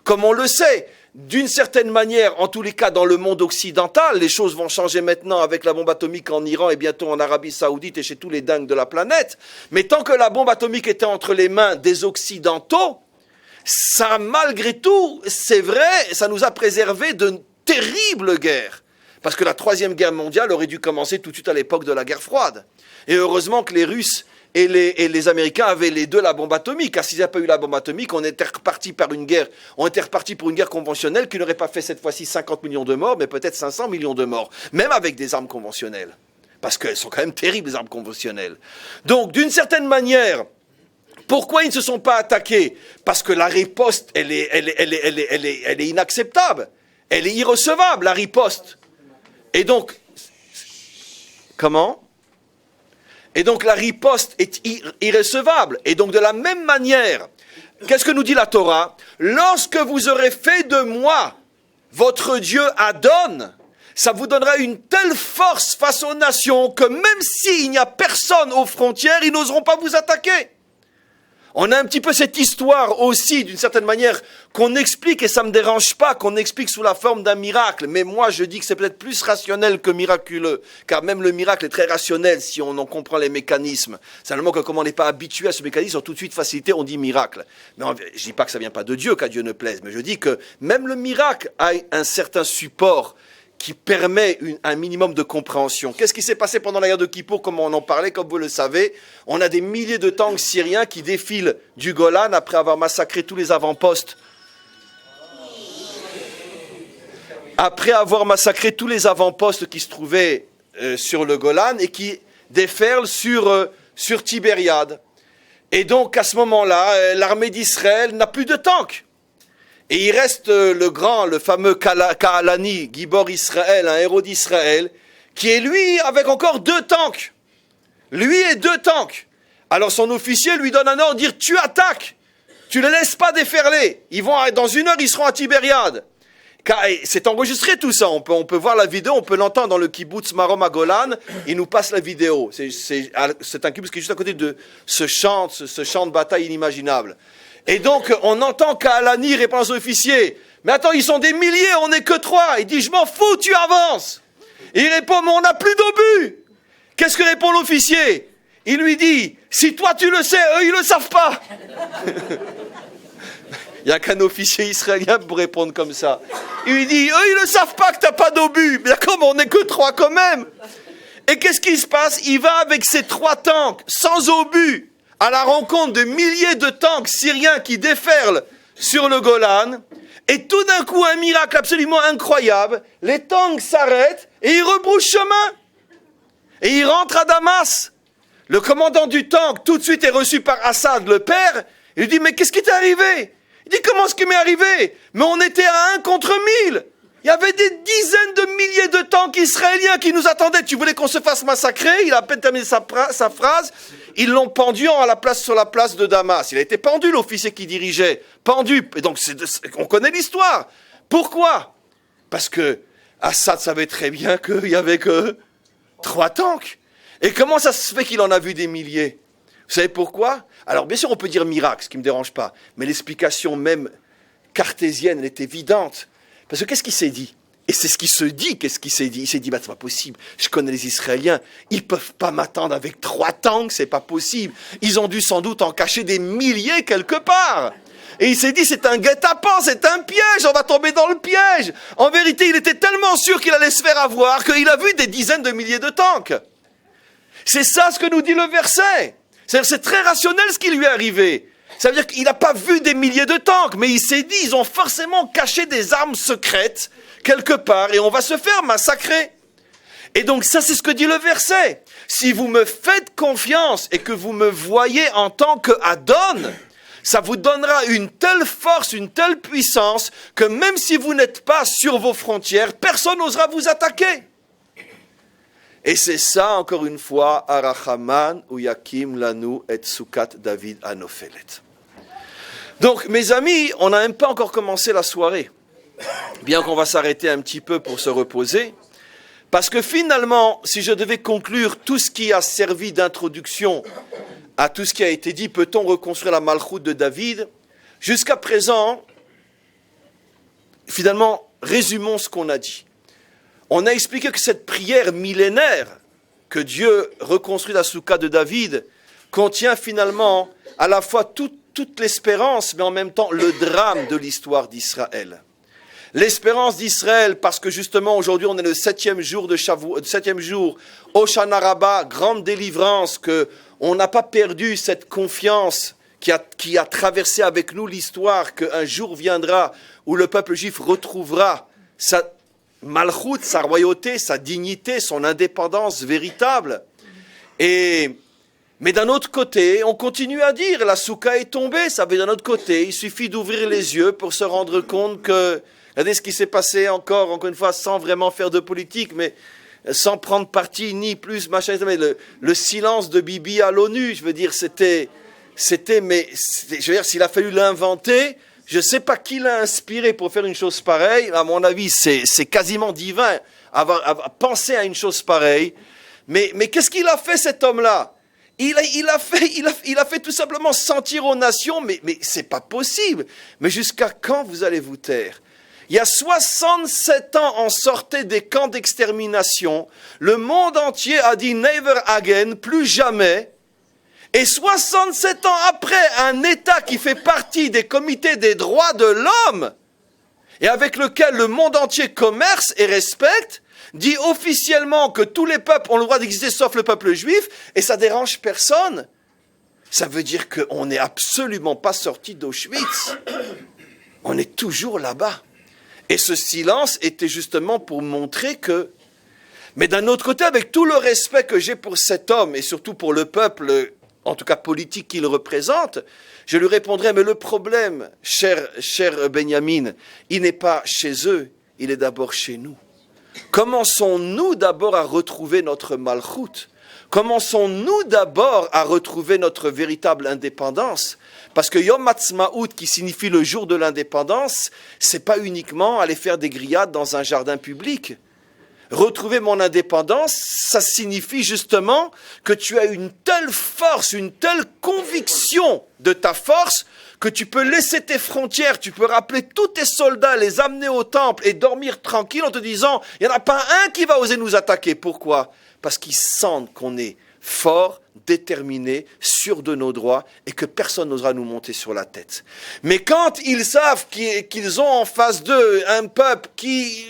Speaker 1: Comme on le sait, d'une certaine manière, en tous les cas dans le monde occidental, les choses vont changer maintenant avec la bombe atomique en Iran et bientôt en Arabie Saoudite et chez tous les dingues de la planète. Mais tant que la bombe atomique était entre les mains des Occidentaux, ça, malgré tout, c'est vrai, ça nous a préservé de terribles guerres. Parce que la 3e guerre mondiale aurait dû commencer tout de suite à l'époque de la guerre froide. Et heureusement que les Russes et les Américains avaient les deux la bombe atomique. Car s'il n'y a pas eu la bombe atomique, on était reparti pour une guerre conventionnelle qui n'aurait pas fait cette fois-ci 50 millions de morts, mais peut-être 500 millions de morts. Même avec des armes conventionnelles. Parce qu'elles sont quand même terribles, les armes conventionnelles. Donc, d'une certaine manière, pourquoi ils ne se sont pas attaqués? Parce que la riposte, elle est inacceptable. Elle est irrecevable, la riposte. Et donc, comment? Et donc la riposte est irrecevable. Et donc de la même manière, qu'est-ce que nous dit la Torah? Lorsque vous aurez fait de moi votre Dieu Adon, ça vous donnera une telle force face aux nations que même s'il n'y a personne aux frontières, ils n'oseront pas vous attaquer. On a un petit peu cette histoire aussi, d'une certaine manière, qu'on explique, et ça ne me dérange pas, qu'on explique sous la forme d'un miracle. Mais moi, je dis que c'est peut-être plus rationnel que miraculeux. Car même le miracle est très rationnel si on en comprend les mécanismes. Simplement que comme on n'est pas habitué à ce mécanisme, on tout de suite facilité, on dit miracle. Mais je ne dis pas que ça ne vient pas de Dieu, qu'à Dieu ne plaise. Mais je dis que même le miracle a un certain support qui permet un minimum de compréhension. Qu'est-ce qui s'est passé pendant la guerre de Kippour, comme on en parlait, comme vous le savez? On a des milliers de tanks syriens qui défilent du Golan après avoir massacré tous les avant-postes. Après avoir massacré tous les avant-postes qui se trouvaient sur le Golan et qui déferlent sur Tibériade. Et donc, à ce moment-là, l'armée d'Israël n'a plus de tanks. Et il reste le fameux Kaalani, Gibor Israël, un héros d'Israël, qui est lui avec encore 2 tanks. Lui et 2 tanks. Alors son officier lui donne un ordre, dire tu attaques, tu ne les laisses pas déferler. Dans 1 heure, ils seront à Tibériade. C'est enregistré tout ça, on peut voir la vidéo, on peut l'entendre dans le kibbutz Marom à Golan, il nous passe la vidéo. C'est un kibbutz qui est juste à côté de ce champ de bataille inimaginable. Et donc, on entend Kaalani répond aux officiers. Mais attends, ils sont des milliers, on n'est que 3. Il dit, je m'en fous, tu avances. Et il répond, mais on n'a plus d'obus. Qu'est-ce que répond l'officier? Il lui dit, si toi tu le sais, eux ils le savent pas. Il n'y a qu'un officier israélien pour répondre comme ça. Il lui dit, eux ils ne savent pas que tu n'as pas d'obus. Mais comment, on n'est que 3 quand même. Et qu'est-ce qui se passe? Il va avec ses 3 tanks, sans obus, à la rencontre de milliers de tanks syriens qui déferlent sur le Golan, et tout d'un coup, un miracle absolument incroyable, les tanks s'arrêtent et ils rebroussent chemin. Et ils rentrent à Damas. Le commandant du tank, tout de suite, est reçu par Assad, le père. Il lui dit, mais qu'est-ce qui t'est arrivé? Il dit, comment ce qui m'est arrivé? Mais on était à 1 contre 1000. Il y avait des dizaines de milliers de tanks israéliens qui nous attendaient. Tu voulais qu'on se fasse massacrer? Il a à peine terminé sa phrase. Ils l'ont pendu sur la place de Damas. Il a été pendu, l'officier qui dirigeait. Pendu. Et donc, on connaît l'histoire. Pourquoi? Parce que Assad savait très bien qu'il n'y avait que 3 tanks. Et comment ça se fait qu'il en a vu des milliers? Vous savez pourquoi? Alors, bien sûr, on peut dire miracle, ce qui ne me dérange pas. Mais l'explication même cartésienne, elle est évidente. Parce que qu'est-ce qu'il s'est dit? Et c'est ce qui se dit, qu'est-ce qu'il s'est dit? Il s'est dit, c'est pas possible, je connais les Israéliens, ils peuvent pas m'attendre avec 3 tanks, c'est pas possible. Ils ont dû sans doute en cacher des milliers quelque part. Et il s'est dit, c'est un guet-apens, c'est un piège, on va tomber dans le piège. En vérité, il était tellement sûr qu'il allait se faire avoir qu'il a vu des dizaines de milliers de tanks. C'est ça ce que nous dit le verset. C'est très rationnel ce qui lui est arrivé. Ça veut dire qu'il n'a pas vu des milliers de tanks, mais il s'est dit, ils ont forcément caché des armes secrètes quelque part et on va se faire massacrer. Et donc ça, c'est ce que dit le verset. Si vous me faites confiance et que vous me voyez en tant qu'Adon, ça vous donnera une telle force, une telle puissance, que même si vous n'êtes pas sur vos frontières, personne n'osera vous attaquer. Et c'est ça, encore une fois, Arachaman ou Yakim Lanu et Sukat David Anophelet. Donc, mes amis, on n'a même pas encore commencé la soirée, bien qu'on va s'arrêter un petit peu pour se reposer. Parce que finalement, si je devais conclure tout ce qui a servi d'introduction à tout ce qui a été dit, peut-on reconstruire la Malchoute de David? Jusqu'à présent, finalement, résumons ce qu'on a dit. On a expliqué que cette prière millénaire que Dieu reconstruit la Soukha de David contient finalement à la fois toute l'espérance, mais en même temps le drame de l'histoire d'Israël. L'espérance d'Israël, parce que justement aujourd'hui on est le 7e jour de Shavuot, 7e jour, Hoshana Rabbah, grande délivrance, que on n'a pas perdu cette confiance qui a traversé avec nous l'histoire, qu'un jour viendra où le peuple juif retrouvera sa Malchout, sa royauté, sa dignité, son indépendance véritable. Mais d'un autre côté, on continue à dire, la Soukha est tombée, ça veut dire d'un autre côté, il suffit d'ouvrir les yeux pour se rendre compte que, regardez ce qui s'est passé encore une fois, sans vraiment faire de politique, mais sans prendre parti, ni plus, machin, mais le silence de Bibi à l'ONU, je veux dire, je veux dire, s'il a fallu l'inventer, je ne sais pas qui l'a inspiré pour faire une chose pareille, à mon avis, c'est quasiment divin, avoir pensé à une chose pareille, mais qu'est-ce qu'il a fait cet homme-là? Il a fait tout simplement sentir aux nations, mais c'est pas possible. Mais jusqu'à quand vous allez vous taire? Il y a 67 ans, on sortait des camps d'extermination. Le monde entier a dit never again, plus jamais. Et 67 ans après, un État qui fait partie des comités des droits de l'homme et avec lequel le monde entier commerce et respecte, dit officiellement que tous les peuples ont le droit d'exister sauf le peuple juif, et ça dérange personne. Ça veut dire qu'on n'est absolument pas sorti d'Auschwitz. On est toujours là-bas. Et ce silence était justement pour montrer que... Mais d'un autre côté, avec tout le respect que j'ai pour cet homme, et surtout pour le peuple, en tout cas politique qu'il représente, je lui répondrai, mais le problème, cher Benjamin, il n'est pas chez eux, il est d'abord chez nous. Commençons-nous d'abord à retrouver notre malchoute. Commençons-nous d'abord à retrouver notre véritable indépendance. Parce que Yom Ha'atzmaut, qui signifie le jour de l'indépendance, c'est pas uniquement aller faire des grillades dans un jardin public. Retrouver mon indépendance, ça signifie justement que tu as une telle force, une telle conviction de ta force, que tu peux laisser tes frontières, tu peux rappeler tous tes soldats, les amener au temple et dormir tranquille en te disant, il n'y en a pas un qui va oser nous attaquer. Pourquoi? Parce qu'ils sentent qu'on est fort, déterminé, sûr de nos droits et que personne n'osera nous monter sur la tête. Mais quand ils savent qu'ils ont en face d'eux un peuple qui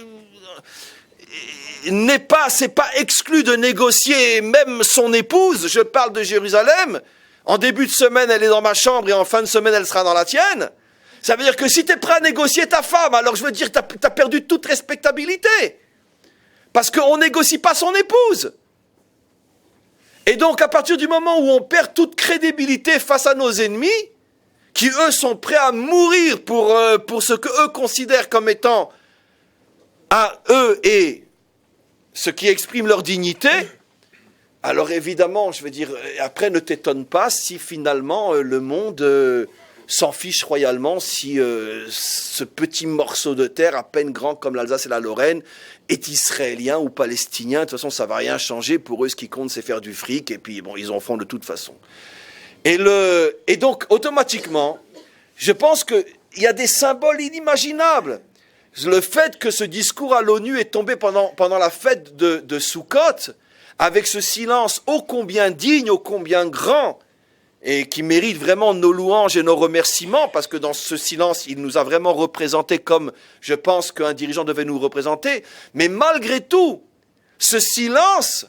Speaker 1: c'est pas exclu de négocier même son épouse, je parle de Jérusalem, en début de semaine, elle est dans ma chambre et en fin de semaine, elle sera dans la tienne. Ça veut dire que si tu es prêt à négocier ta femme, alors je veux dire que tu as perdu toute respectabilité. Parce qu'on ne négocie pas son épouse. Et donc, à partir du moment où on perd toute crédibilité face à nos ennemis, qui eux sont prêts à mourir pour ce qu'eux considèrent comme étant à eux et ce qui exprime leur dignité, alors évidemment, je veux dire, après ne t'étonne pas si finalement le monde s'en fiche royalement, si ce petit morceau de terre, à peine grand comme l'Alsace et la Lorraine, est israélien ou palestinien. De toute façon, ça ne va rien changer. Pour eux, ce qui compte, c'est faire du fric, et puis bon, ils en font de toute façon. Et donc, automatiquement, je pense qu'il y a des symboles inimaginables. Le fait que ce discours à l'ONU est tombé pendant la fête de Sukkot, avec ce silence ô combien digne, ô combien grand, et qui mérite vraiment nos louanges et nos remerciements, parce que dans ce silence, il nous a vraiment représentés comme je pense qu'un dirigeant devait nous représenter. Mais malgré tout, ce silence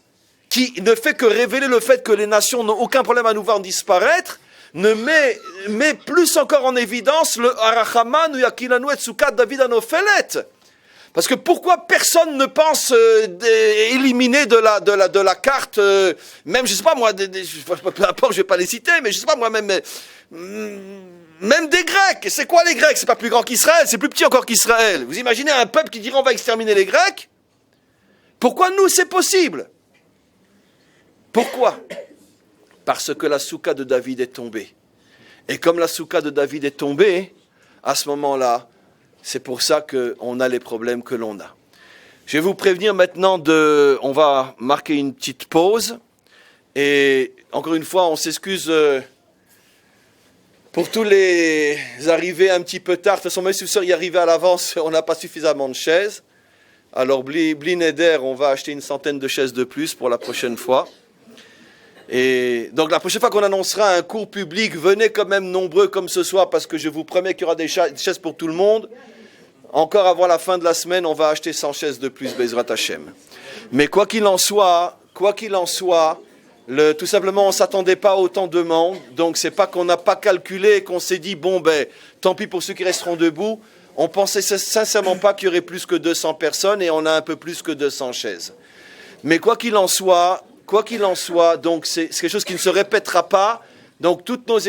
Speaker 1: qui ne fait que révéler le fait que les nations n'ont aucun problème à nous voir disparaître, ne met plus encore en évidence le Arachaman ou Yakilanu et Tsukat David Anofelet. Parce que pourquoi personne ne pense éliminer de la carte, même, je sais pas moi, peu importe, je vais pas les citer, mais je sais pas moi, même des Grecs. C'est quoi les Grecs? C'est pas plus grand qu'Israël, c'est plus petit encore qu'Israël. Vous imaginez un peuple qui dirait on va exterminer les Grecs? Pourquoi nous c'est possible? Pourquoi? Parce que la soukha de David est tombée. Et comme la soukha de David est tombée, à ce moment-là, c'est pour ça qu'on a les problèmes que l'on a. Je vais vous prévenir maintenant on va marquer une petite pause. Et encore une fois, on s'excuse pour tous les arrivés un petit peu tard. De toute façon, même si vous seriez arrivés à l'avance, on n'a pas suffisamment de chaises. Alors, bli neder, on va acheter une centaine de chaises de plus pour la prochaine fois. Et donc la prochaine fois qu'on annoncera un cours public, venez quand même nombreux comme ce soir, parce que je vous promets qu'il y aura des chaises pour tout le monde. Encore avant la fin de la semaine, on va acheter 100 chaises de plus, Bezrat Hashem. Mais quoi qu'il en soit, tout simplement, on ne s'attendait pas à autant de monde. Donc c'est pas qu'on n'a pas calculé et qu'on s'est dit, bon ben, tant pis pour ceux qui resteront debout. On pensait sincèrement pas qu'il y aurait plus que 200 personnes et on a un peu plus que 200 chaises. Mais quoi qu'il en soit, donc c'est quelque chose qui ne se répétera pas. Donc toutes nos